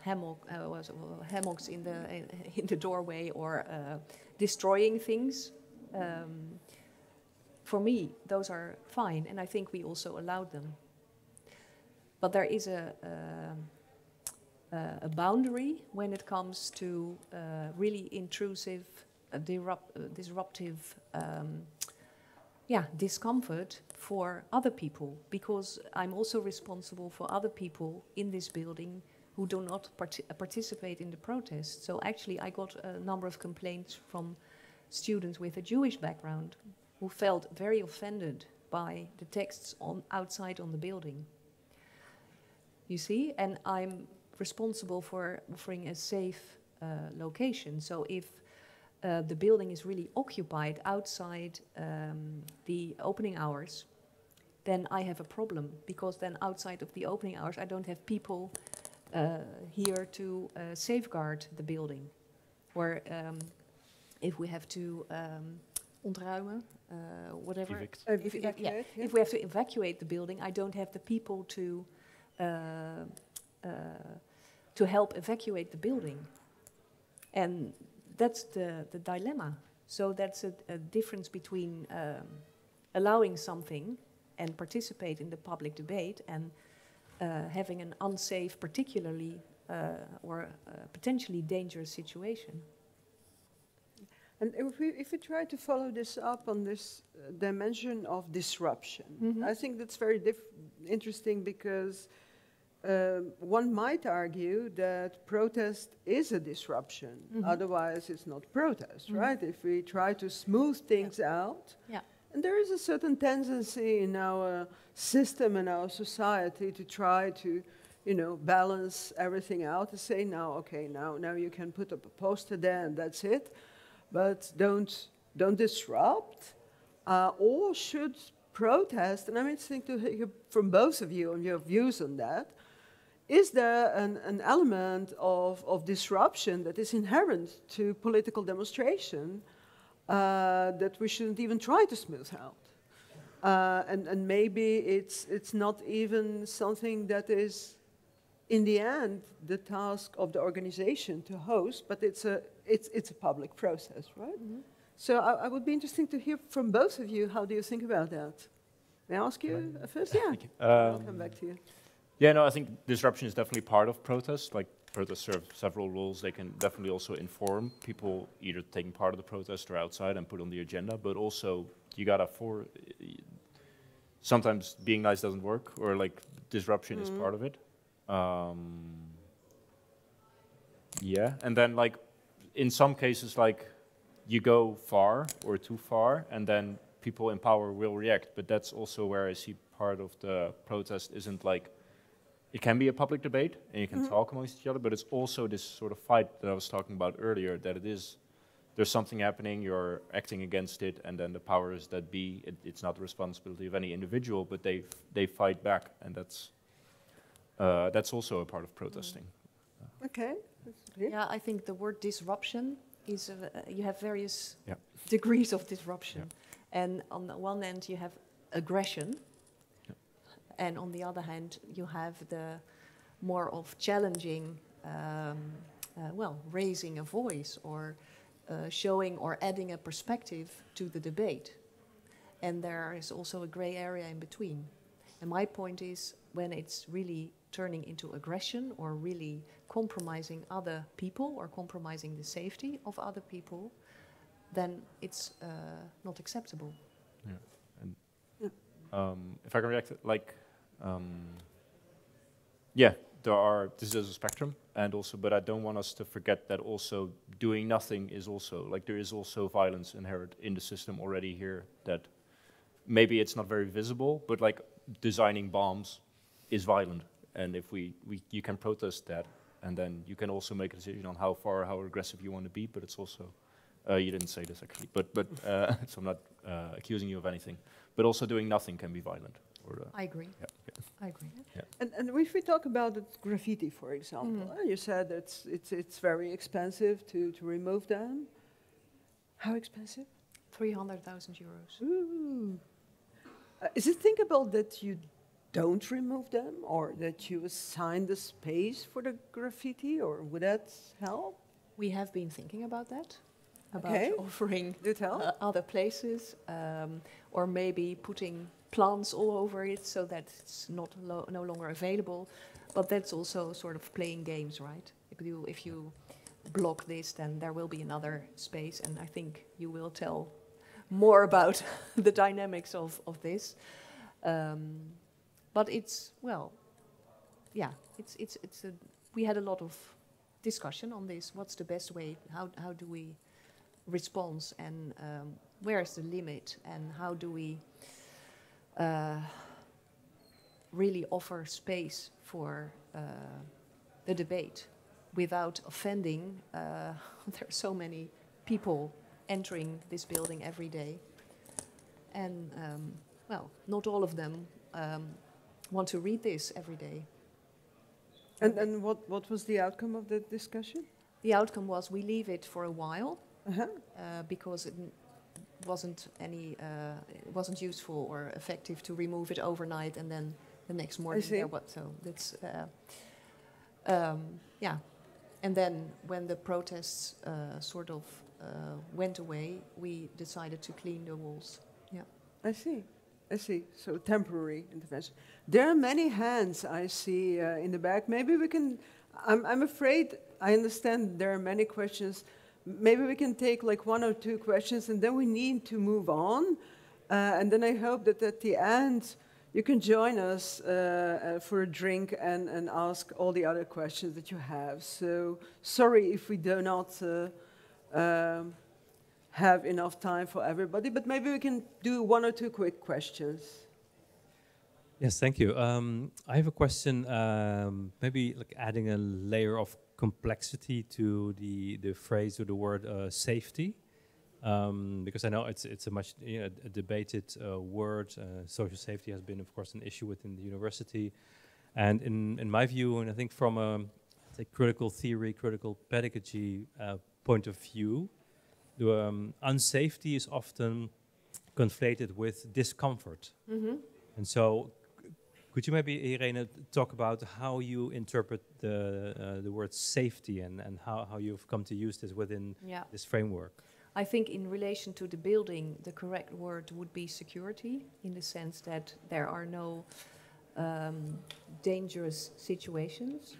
hammocks in the doorway or destroying things. For me, those are fine, and I think we also allowed them. But there is a boundary when it comes to really intrusive, disruptive discomfort for other people, because I'm also responsible for other people in this building who do not participate in the protest. So actually I got a number of complaints from students with a Jewish background who felt very offended by the texts outside on the building. You see, and I'm responsible for offering a safe location. So if the building is really occupied outside the opening hours, then I have a problem, because then outside of the opening hours I don't have people here to safeguard the building. Or if we have to ontruimen, whatever. Evacuate, If we have to evacuate the building, I don't have the people to help evacuate the building. And that's the dilemma. So that's a difference between allowing something and participate in the public debate and having an unsafe, particularly or potentially dangerous situation. And if we try to follow this up on this dimension of disruption, I think that's very interesting, because one might argue that protest is a disruption. Otherwise, it's not protest, right? If we try to smooth things out, and there is a certain tendency in our system and our society to try to, balance everything out, to say, now you can put up a poster there and that's it, but don't disrupt, or should protest. And I'm interested to hear from both of you on your views on that. Is there an element of disruption that is inherent to political demonstration that we shouldn't even try to smooth out? And maybe it's not even something that is, in the end, the task of the organization to host, but it's a public process, right? So I would be interested to hear from both of you. How do you think about that? May I ask you first? Yeah, I'll come back to you. Yeah, no, I think disruption is definitely part of protest. Like, protests serve several roles. They can definitely also inform people either taking part of the protest or outside and put on the agenda. But also, you gotta sometimes being nice doesn't work, or like disruption is part of it. Yeah, and then like in some cases, like you go far or too far, and then people in power will react. But that's also where I see part of the protest isn't like, it can be a public debate and you can talk amongst each other, but it's also this sort of fight that I was talking about earlier, that it is, there's something happening, you're acting against it, and then the powers that be, it's not the responsibility of any individual, but they fight back, and that's also a part of protesting. Okay. That's clear. Yeah, I think the word disruption is, you have various Yeah. degrees of disruption. And on the one end, you have aggression. And on the other hand, you have the more of challenging, raising a voice or showing or adding a perspective to the debate. And there is also a gray area in between. And my point is, when it's really turning into aggression or really compromising other people or compromising the safety of other people, then it's not acceptable. Yeah. And if I can react, like, yeah, this is a spectrum, and also, but I don't want us to forget that also doing nothing is also, like, there is also violence inherent in the system already here, that maybe it's not very visible, but like designing bombs is violent. And if you can protest that, and then you can also make a decision on how far, how aggressive you want to be, but it's also, you didn't say this actually, but so I'm not accusing you of anything, but also doing nothing can be violent. I agree. Yeah. I agree. Yeah. And if we talk about graffiti, for example, you said it's very expensive to remove them. How expensive? 300,000 euros. Ooh. Is it thinkable that you don't remove them, or that you assign the space for the graffiti, or would that help? We have been thinking about that, about Okay. offering Do tell. other places, or maybe putting plants all over it so that it's no longer available. But that's also sort of playing games, right? If you block this, then there will be another space, and I think you will tell more about the dynamics of this. But it's, well, yeah, we had a lot of discussion on this. What's the best way? How do we respond? And where is the limit? And how do we really offer space for the debate without offending? There are so many people entering this building every day. And, not all of them want to read this every day. And what was the outcome of the discussion? The outcome was we leave it for a while Uh-huh. because it wasn't useful or effective to remove it overnight and then the next morning see. So that's And then when the protests went away, we decided to clean the walls. Yeah. I see. So temporary intervention. There are many hands I see in the back. Maybe we can, I'm afraid, I understand there are many questions. Maybe we can take like one or two questions and then we need to move on. And then I hope that at the end you can join us for a drink and ask all the other questions that you have. So sorry if we do not have enough time for everybody, but maybe we can do one or two quick questions. Yes, thank you. I have a question, maybe like adding a layer of complexity to the phrase or the word safety, because I know it's a much a debated word. Social safety has been, of course, an issue within the university, and in my view, and I think from a critical theory, critical pedagogy point of view, the unsafety is often conflated with discomfort. Mm-hmm. And so, could you maybe, Irene, talk about how you interpret the word safety and how you've come to use this within this framework? I think in relation to the building, the correct word would be security, in the sense that there are no dangerous situations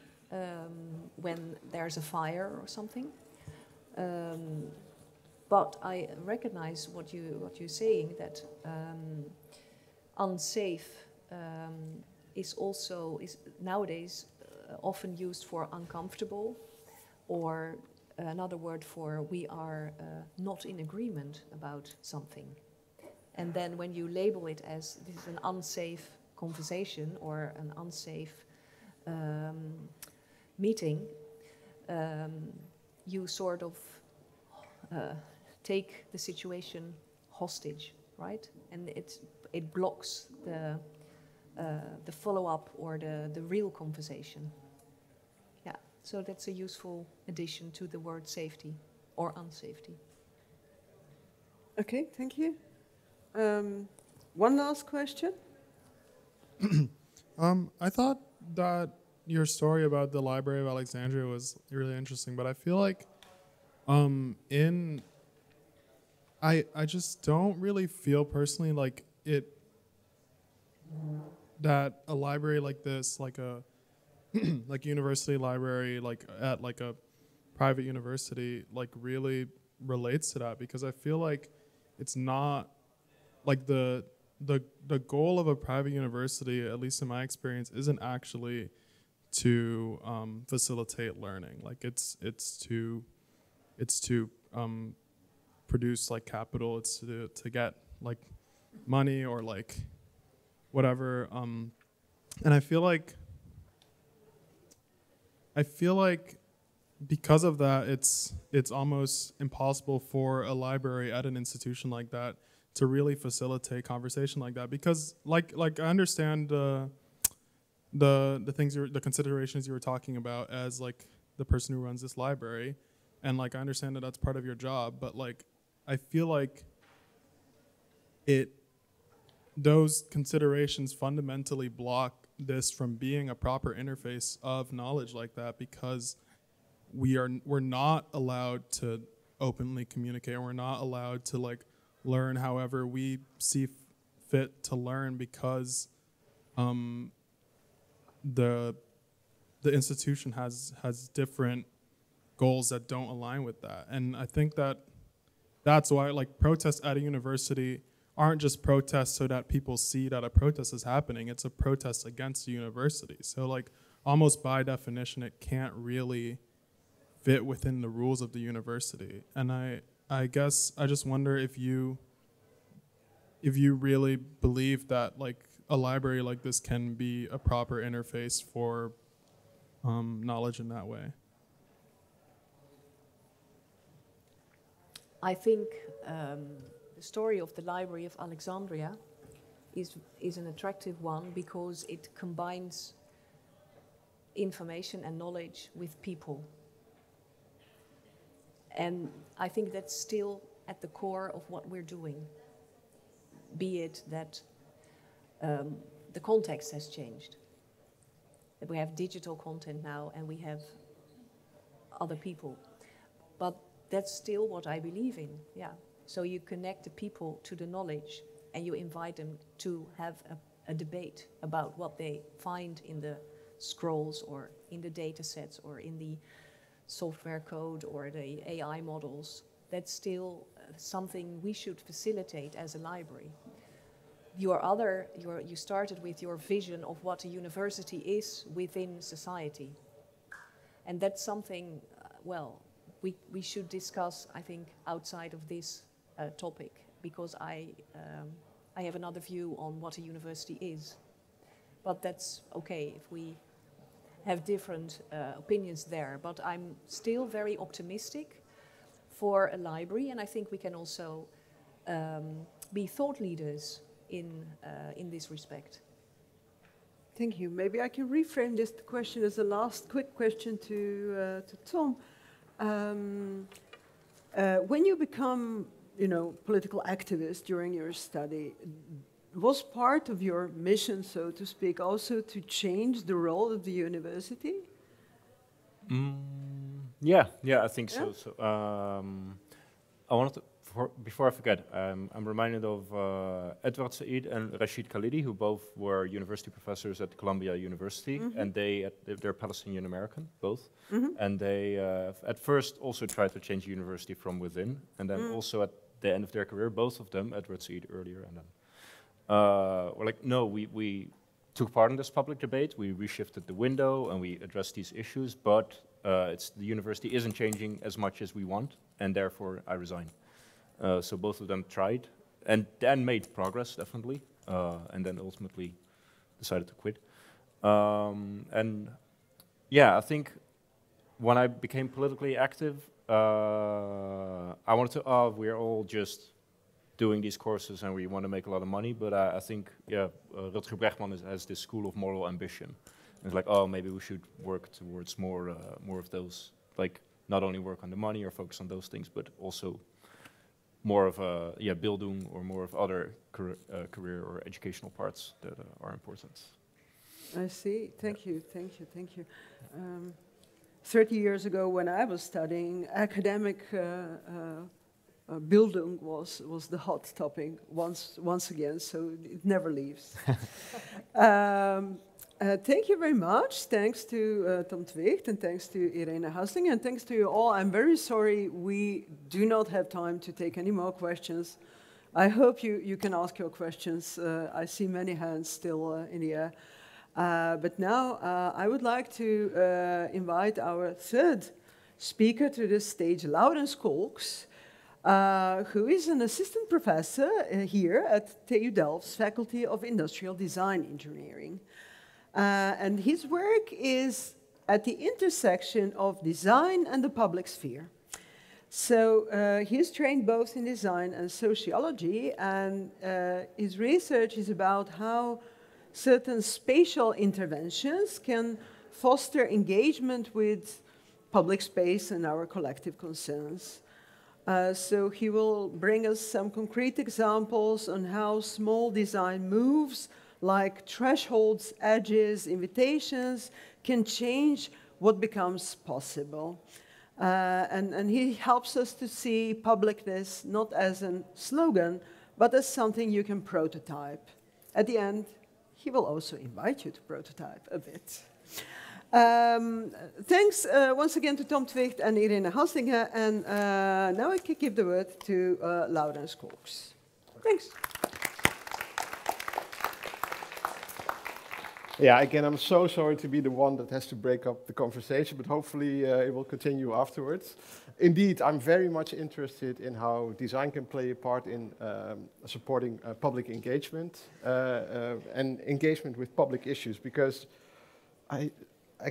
when there's a fire or something. But I recognize what you're saying, that unsafe is nowadays often used for uncomfortable, or another word for we are not in agreement about something. And then when you label it as this is an unsafe conversation or an unsafe meeting, you sort of take the situation hostage, right? And it blocks the follow-up or the real conversation. Yeah, so that's a useful addition to the word safety or unsafety. Okay, thank you. One last question. I thought that your story about the Library of Alexandria was really interesting, but I feel like I just don't really feel personally like that a library like this, like a like university library, like at like a private university, like really relates to that, because I feel like it's not like the goal of a private university, at least in my experience, isn't actually to facilitate learning. Like it's to produce like capital. It's to get like money or like whatever. And I feel like because of that, it's almost impossible for a library at an institution like that to really facilitate conversation like that, because like I understand the things the considerations you were talking about as like the person who runs this library, and like I understand that that's part of your job, but like I feel like those considerations fundamentally block this from being a proper interface of knowledge like that, because we're not allowed to openly communicate, and we're not allowed to like learn however we see fit to learn, because the institution has different goals that don't align with that. And I think that's why like protests at a university aren't just protests so that people see that a protest is happening. It's a protest against the university. So like almost by definition, it can't really fit within the rules of the university. And I guess I just wonder if you really believe that like a library like this can be a proper interface for knowledge in that way. I think the story of the Library of Alexandria is an attractive one because it combines information and knowledge with people. And I think that's still at the core of what we're doing, be it that the context has changed, that we have digital content now and we have other people. But that's still what I believe in, yeah. So you connect the people to the knowledge and you invite them to have a debate about what they find in the scrolls or in the data sets or in the software code or the AI models. That's still something we should facilitate as a library. You started with your vision of what a university is within society. And that's something, we should discuss, I think, outside of this topic, because I have another view on what a university is. But that's okay if we have different opinions there. But I'm still very optimistic for a library, and I think we can also be thought leaders in this respect. Thank you. Maybe I can reframe this question as a last quick question to Tom. When you become, political activist during your study, was part of your mission, so to speak, also to change the role of the university? Yeah, I think so. So I wanted to, before I forget, I'm reminded of Edward Said and Rashid Khalidi, who both were university professors at Columbia University, and they're Palestinian American, both. And they at first also tried to change the university from within, and then also at the end of their career, both of them, Edward Said earlier and then we're like, no, we took part in this public debate, we reshifted the window, and we addressed these issues, but the university isn't changing as much as we want, and therefore I resign. So both of them tried, and made progress, definitely, and then ultimately decided to quit. And yeah, I think when I became politically active, I wanted to, we're all just doing these courses and we want to make a lot of money, but I think, yeah, Rutger Bregman has this school of moral ambition. It's like, oh, maybe we should work towards more of those, like not only work on the money or focus on those things, but also more of Bildung or more of other career or educational parts that are important. I see. Thank you. 30 years ago, when I was studying, academic Bildung was the hot topic once again, so it never leaves. Thank you very much. Thanks to Tom Twicht and thanks to Irene Hasling and thanks to you all. I'm very sorry we do not have time to take any more questions. I hope you can ask your questions. I see many hands still in the air. But now I would like to invite our third speaker to the stage, Laurens Kolks, who is an assistant professor here at TU Delft's Faculty of Industrial Design Engineering. And his work is at the intersection of design and the public sphere. So he's trained both in design and sociology, and his research is about how certain spatial interventions can foster engagement with public space and our collective concerns. So he will bring us some concrete examples on how small design moves like thresholds, edges, invitations can change what becomes possible. And he helps us to see publicness not as a slogan, but as something you can prototype. At the end, he will also invite you to prototype a bit. Thanks once again to Tom Twicht and Irene Hasling. And now I can give the word to Laurens Kolks. Thanks. Yeah, again, I'm so sorry to be the one that has to break up the conversation, but hopefully it will continue afterwards. Indeed, I'm very much interested in how design can play a part in supporting public engagement and engagement with public issues, because I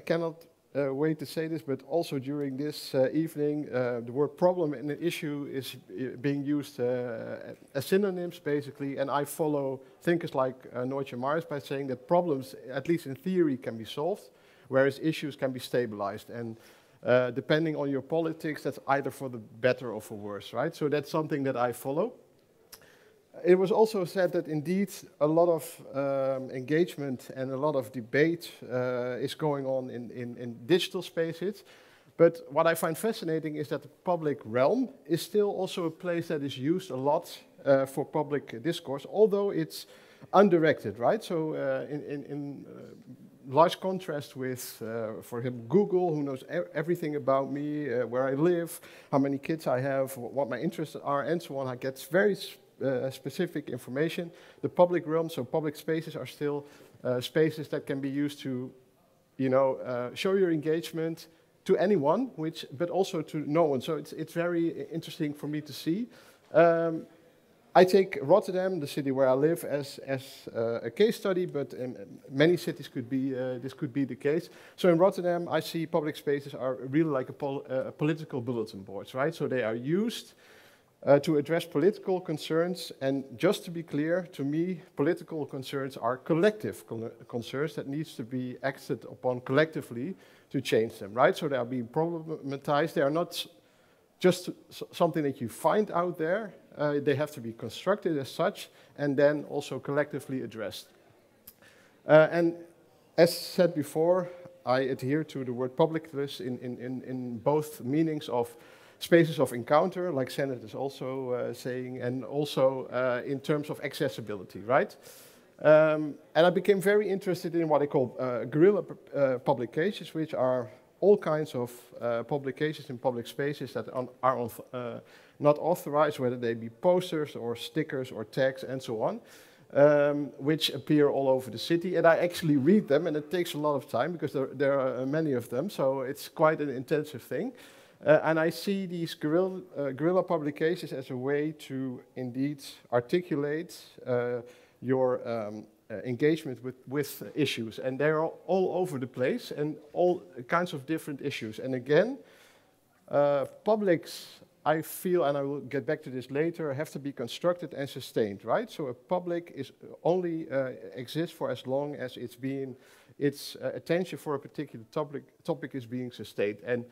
cannot wait to say this, but also during this evening, the word problem and issue is being used as synonyms, basically, and I follow thinkers like Noortje Mars by saying that problems, at least in theory, can be solved, whereas issues can be stabilized, and depending on your politics, that's either for the better or for worse, right? So that's something that I follow. It was also said that indeed a lot of engagement and a lot of debate is going on in digital spaces. But what I find fascinating is that the public realm is still also a place that is used a lot for public discourse, although it's undirected, right? So in large contrast with, for example, Google, who knows everything about me, where I live, how many kids I have, what my interests are, and so on, I get very specific information. The public realm, so public spaces, are still spaces that can be used to, show your engagement to anyone, but also to no one. So it's very interesting for me to see. I take Rotterdam, the city where I live, as a case study, but in many cities this could be the case. So in Rotterdam, I see public spaces are really like a political bulletin boards, right? So they are used to address political concerns, and just to be clear, to me, political concerns are collective concerns that needs to be acted upon collectively to change them, right? So they are being problematized. They are not just something that you find out there. They have to be constructed as such, and then also collectively addressed. And as said before, I adhere to the word publicness in both meanings of spaces of encounter, like Sennett is also saying, and also in terms of accessibility, right? And I became very interested in what I call guerrilla publications, which are all kinds of publications in public spaces that are not authorized, whether they be posters or stickers or tags and so on. which appear all over the city. And I actually read them, and it takes a lot of time because there are many of them, so it's quite an intensive thing. And I see these guerrilla publications as a way to indeed articulate your engagement with issues. And they're all over the place and all kinds of different issues. And again, publics, I feel, and I will get back to this later, have to be constructed and sustained, right? So a public is only exists for as long as its attention for a particular topic is being sustained. And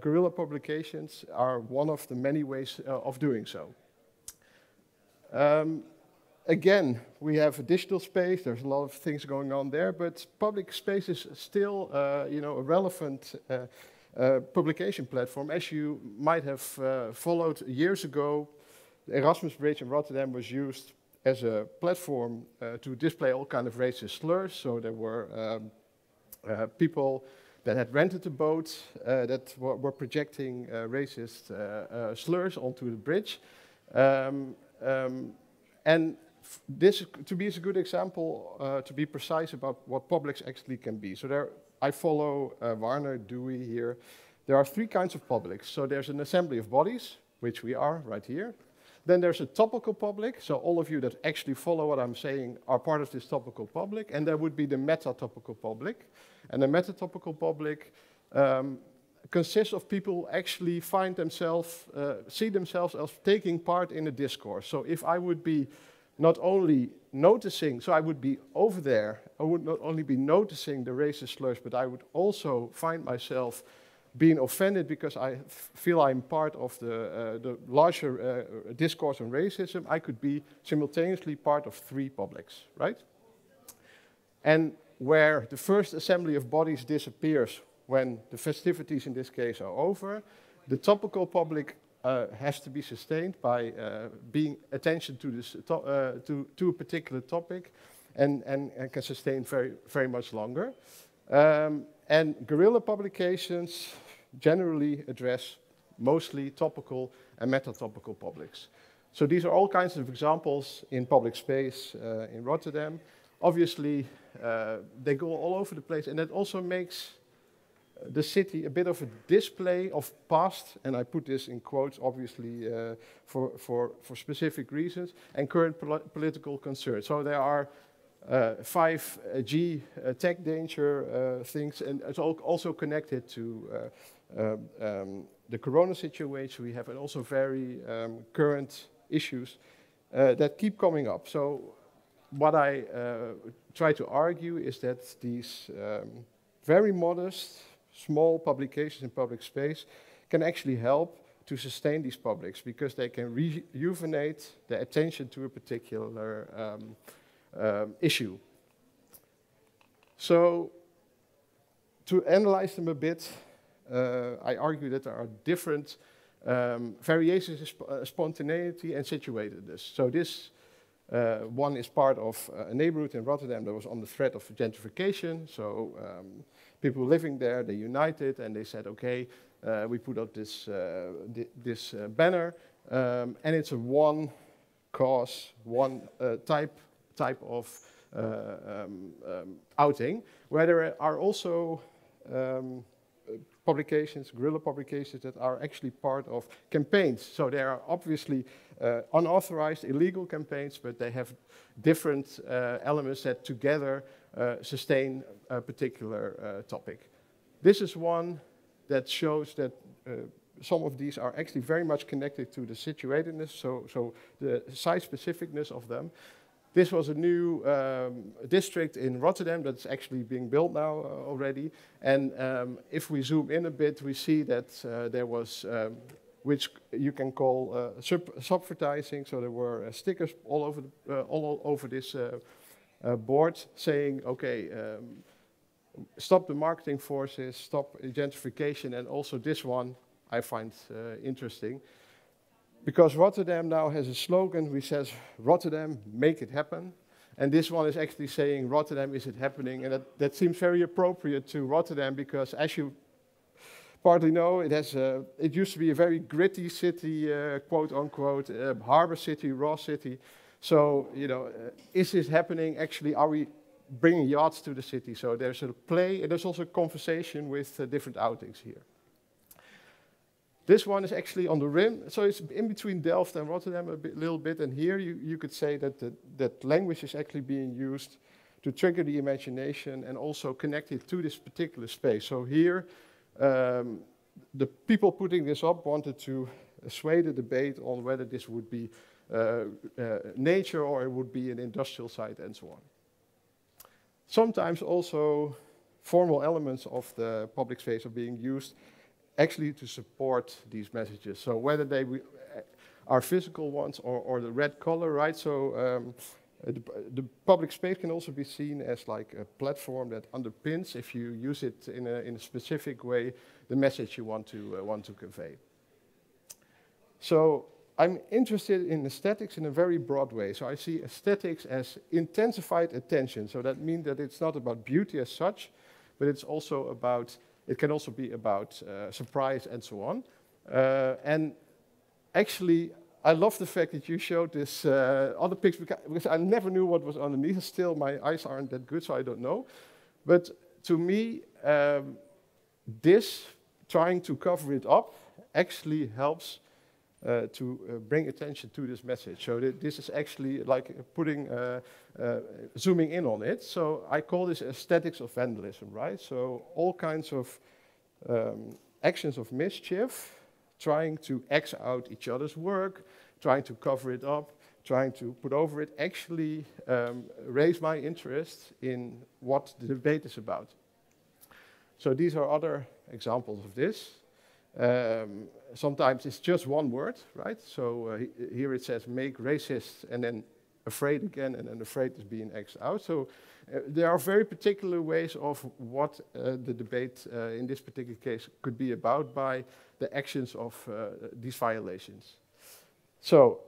guerrilla publications are one of the many ways of doing so. Again, we have a digital space. There's a lot of things going on there, but public space is still, a relevant publication platform. As you might have followed years ago, the Erasmus Bridge in Rotterdam was used as a platform to display all kinds of racist slurs. So there were people that had rented a boat that were projecting racist slurs onto the bridge. And this, to me, is a good example to be precise about what publics actually can be. So there, I follow Warner, Dewey here. There are three kinds of publics. So there's an assembly of bodies, which we are right here. Then there's a topical public. So all of you that actually follow what I'm saying are part of this topical public. And there would be the meta-topical public. And the meta-topical public consists of people who actually find themselves, see themselves as taking part in a discourse. So if I would be not only noticing, so I would be over there, I would not only be noticing the racist slurs, but I would also find myself being offended because I feel I'm part of the larger discourse on racism. I could be simultaneously part of three publics, right? And where the first assembly of bodies disappears when the festivities in this case are over, the topical public has to be sustained by being attention to this to a particular topic, and can sustain very much longer. And guerrilla publications generally address mostly topical and meta-topical publics. So these are all kinds of examples in public space in Rotterdam. Obviously, they go all over the place, and that also makes the city a bit of a display of past, and I put this in quotes, obviously, for specific reasons, and current political concerns. So there are 5G tech danger things, and it's also connected to the corona situation we have, and also very current issues that keep coming up. So what I try to argue is that these very modest, small publications in public space can actually help to sustain these publics, because they can rejuvenate the attention to a particular issue. So to analyze them a bit, I argue that there are different variations in spontaneity and situatedness. So this one is part of a neighborhood in Rotterdam that was on the threat of gentrification. So people living there, they united and they said, okay, we put up this, this banner, and it's a one cause, one type of outing, where there are also publications, guerrilla publications, that are actually part of campaigns. So there are obviously unauthorized, illegal campaigns, but they have different elements that together sustain a particular topic. This is one that shows that some of these are actually very much connected to the situatedness, so the site-specificness of them. This was a new district in Rotterdam that's actually being built now already. And if we zoom in a bit, we see that there was, which you can call subvertising. So there were stickers all over this board saying, okay, stop the marketing forces, stop gentrification, and also this one I find interesting. Because Rotterdam now has a slogan which says, Rotterdam, make it happen. And this one is actually saying, Rotterdam, is it happening? And that seems very appropriate to Rotterdam, because as you partly know, it used to be a very gritty city, quote unquote, harbor city, raw city. So, you know, is this happening? Actually, are we bringing yachts to the city? So there's a play, and there's also a conversation with different outings here. This one is actually on the rim, so it's in between Delft and Rotterdam a little bit, and here you could say that that language is actually being used to trigger the imagination and also connect it to this particular space. So here, the people putting this up wanted to sway the debate on whether this would be nature or it would be an industrial site and so on. Sometimes also formal elements of the public space are being used actually to support these messages. So whether they are physical ones or the red color, right? So the public space can also be seen as like a platform that underpins, if you use it in a specific way, the message you want to convey. So I'm interested in aesthetics in a very broad way. So I see aesthetics as intensified attention. So that means that it's not about beauty as such, but it's also about, it can also be about surprise and so on. And actually, I love the fact that you showed this other picture because I never knew what was underneath. Still, my eyes aren't that good, so I don't know. But to me, this trying to cover it up actually helps to bring attention to this message. So this is actually like putting, zooming in on it. So I call this aesthetics of vandalism, right? So all kinds of actions of mischief, trying to X out each other's work, trying to cover it up, trying to put over it, actually raise my interest in what the debate is about. So these are other examples of this. Sometimes it's just one word, right? So here it says make racist and then afraid again, and then afraid is being X'd out. So there are very particular ways of what the debate in this particular case could be about by the actions of these violations. So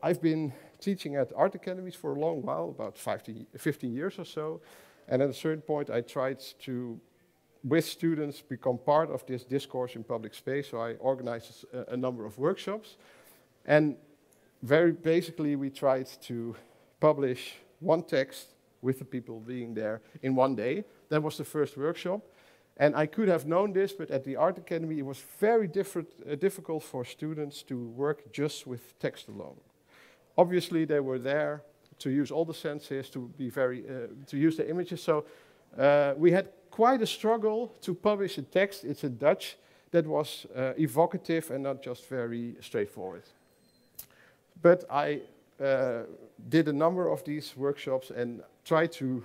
I've been teaching at art academies for a long while, about 15 years or so. And at a certain point, I tried to, with students, become part of this discourse in public space. So I organized a number of workshops. And very basically, we tried to publish one text with the people being there in one day. That was the first workshop. And I could have known this, but at the Art Academy, it was very difficult for students to work just with text alone. Obviously, they were there to use all the senses, to be to use the images. So we had quite a struggle to publish a text, it's in Dutch, that was evocative and not just very straightforward. But I did a number of these workshops and tried to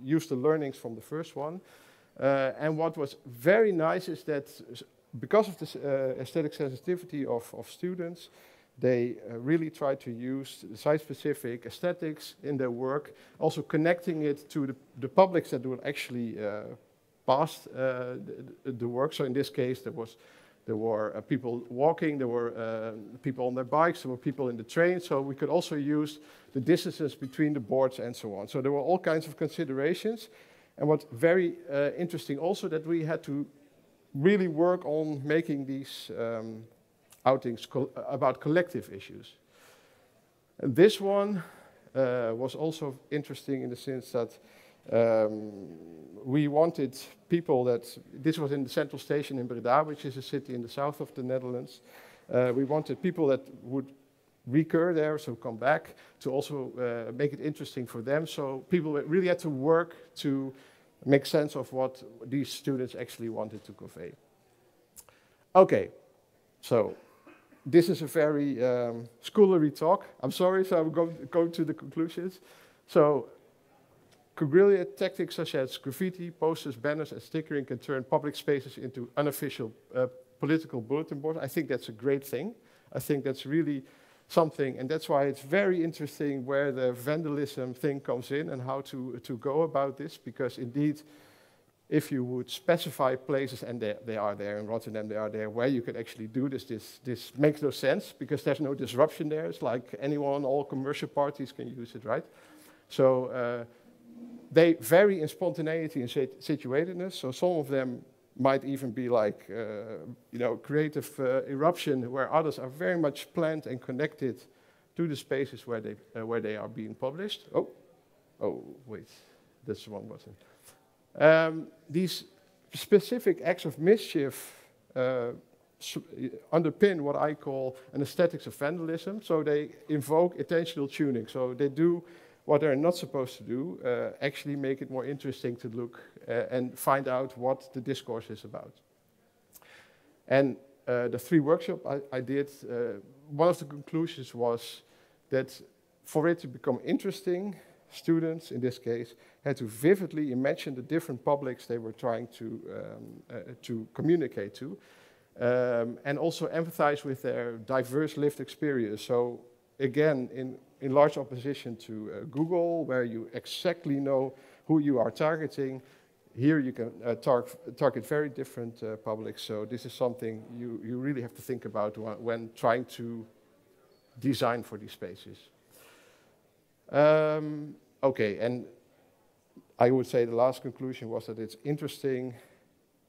use the learnings from the first one. And what was very nice is that because of this aesthetic sensitivity of students, they really try to use site-specific aesthetics in their work, also connecting it to the publics that will actually pass the work. So in this case, there were people walking, there were people on their bikes, there were people in the train, so we could also use the distances between the boards and so on. So there were all kinds of considerations. And what's very interesting also that we had to really work on making these outings about collective issues. And this one was also interesting in the sense that we wanted people that, this was in the central station in Breda, which is a city in the south of the Netherlands. We wanted people that would recur there, so come back, to also make it interesting for them. So people really had to work to make sense of what these students actually wanted to convey. Okay, so this is a very scholarly talk. I'm sorry, so I'm going to the conclusions. So, guerrilla tactics such as graffiti, posters, banners, and stickering can turn public spaces into unofficial political bulletin boards. I think that's a great thing. I think that's really something, and that's why it's very interesting where the vandalism thing comes in and how to go about this, because indeed, if you would specify places, and they are there in Rotterdam, they are there, where you can actually do this makes no sense, because there's no disruption there. It's like anyone, all commercial parties can use it, right? So they vary in spontaneity and situatedness, so some of them might even be like, creative eruption, where others are very much planned and connected to the spaces where they are being published. Oh, wait, that's the wrong button. These specific acts of mischief underpin what I call an aesthetics of vandalism. So they invoke attentional tuning. So they do what they're not supposed to do, actually make it more interesting to look and find out what the discourse is about. And the 3 workshops I did, one of the conclusions was that for it to become interesting, students, in this case, had to vividly imagine the different publics they were trying to communicate to, and also empathize with their diverse lived experience. So again, in large opposition to Google, where you exactly know who you are targeting, here you can target very different publics. So this is something you really have to think about when trying to design for these spaces. Okay, and I would say the last conclusion was that it's interesting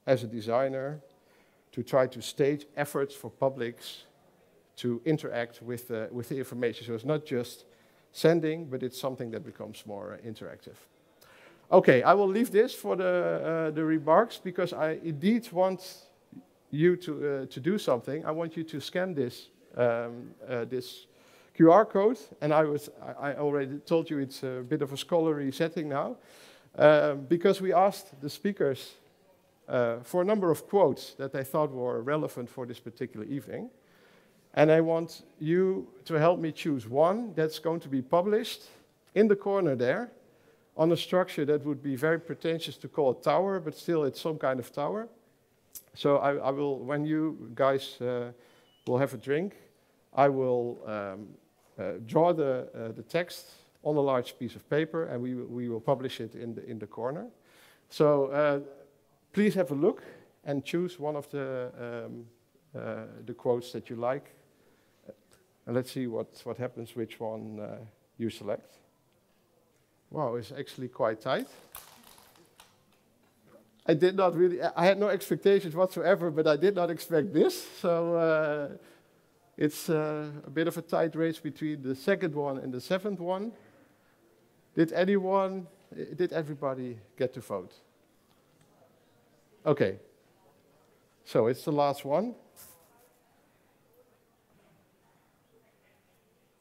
as a designer to try to stage efforts for publics to interact with the information. So it's not just sending, but it's something that becomes more interactive. Okay, I will leave this for the remarks because I indeed want you to do something. I want you to scan this this QR code, and I already told you it's a bit of a scholarly setting now, because we asked the speakers for a number of quotes that they thought were relevant for this particular evening. And I want you to help me choose one that's going to be published in the corner there on a structure that would be very pretentious to call a tower, but still it's some kind of tower. So I will, when you guys will have a drink, I will draw the text on a large piece of paper, and we will publish it in the corner. So please have a look and choose one of the quotes that you like. And let's see what happens, which one you select. Wow, it's actually quite tight. I had no expectations whatsoever, but I did not expect this. So it's a bit of a tight race between the second one and the 7th one. Did everybody get to vote? Okay. So it's the last one.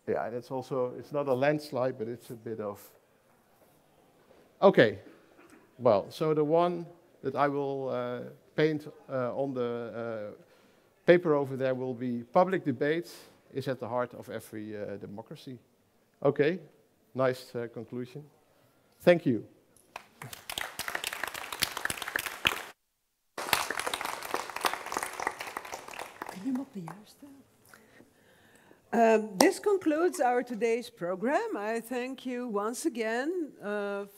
Yeah, that's also, it's not a landslide, but it's a bit of... Okay, well, so the one that I will paint on the paper over there will be public debate is at the heart of every democracy. Okay, nice conclusion. Thank you. This concludes our today's program. I thank you once again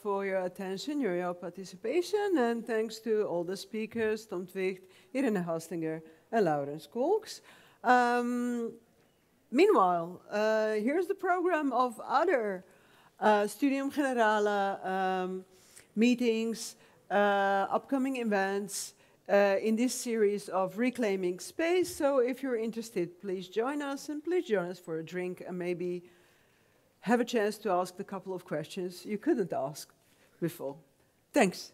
for your attention, your participation, and thanks to all the speakers, Tom Twicht, Irene Hastinger, and Laurens Kolks. Meanwhile, here's the program of other Studium Generale meetings, upcoming events, in this series of Reclaiming Space. So if you're interested, please join us, and please join us for a drink and maybe have a chance to ask the couple of questions you couldn't ask before. Thanks.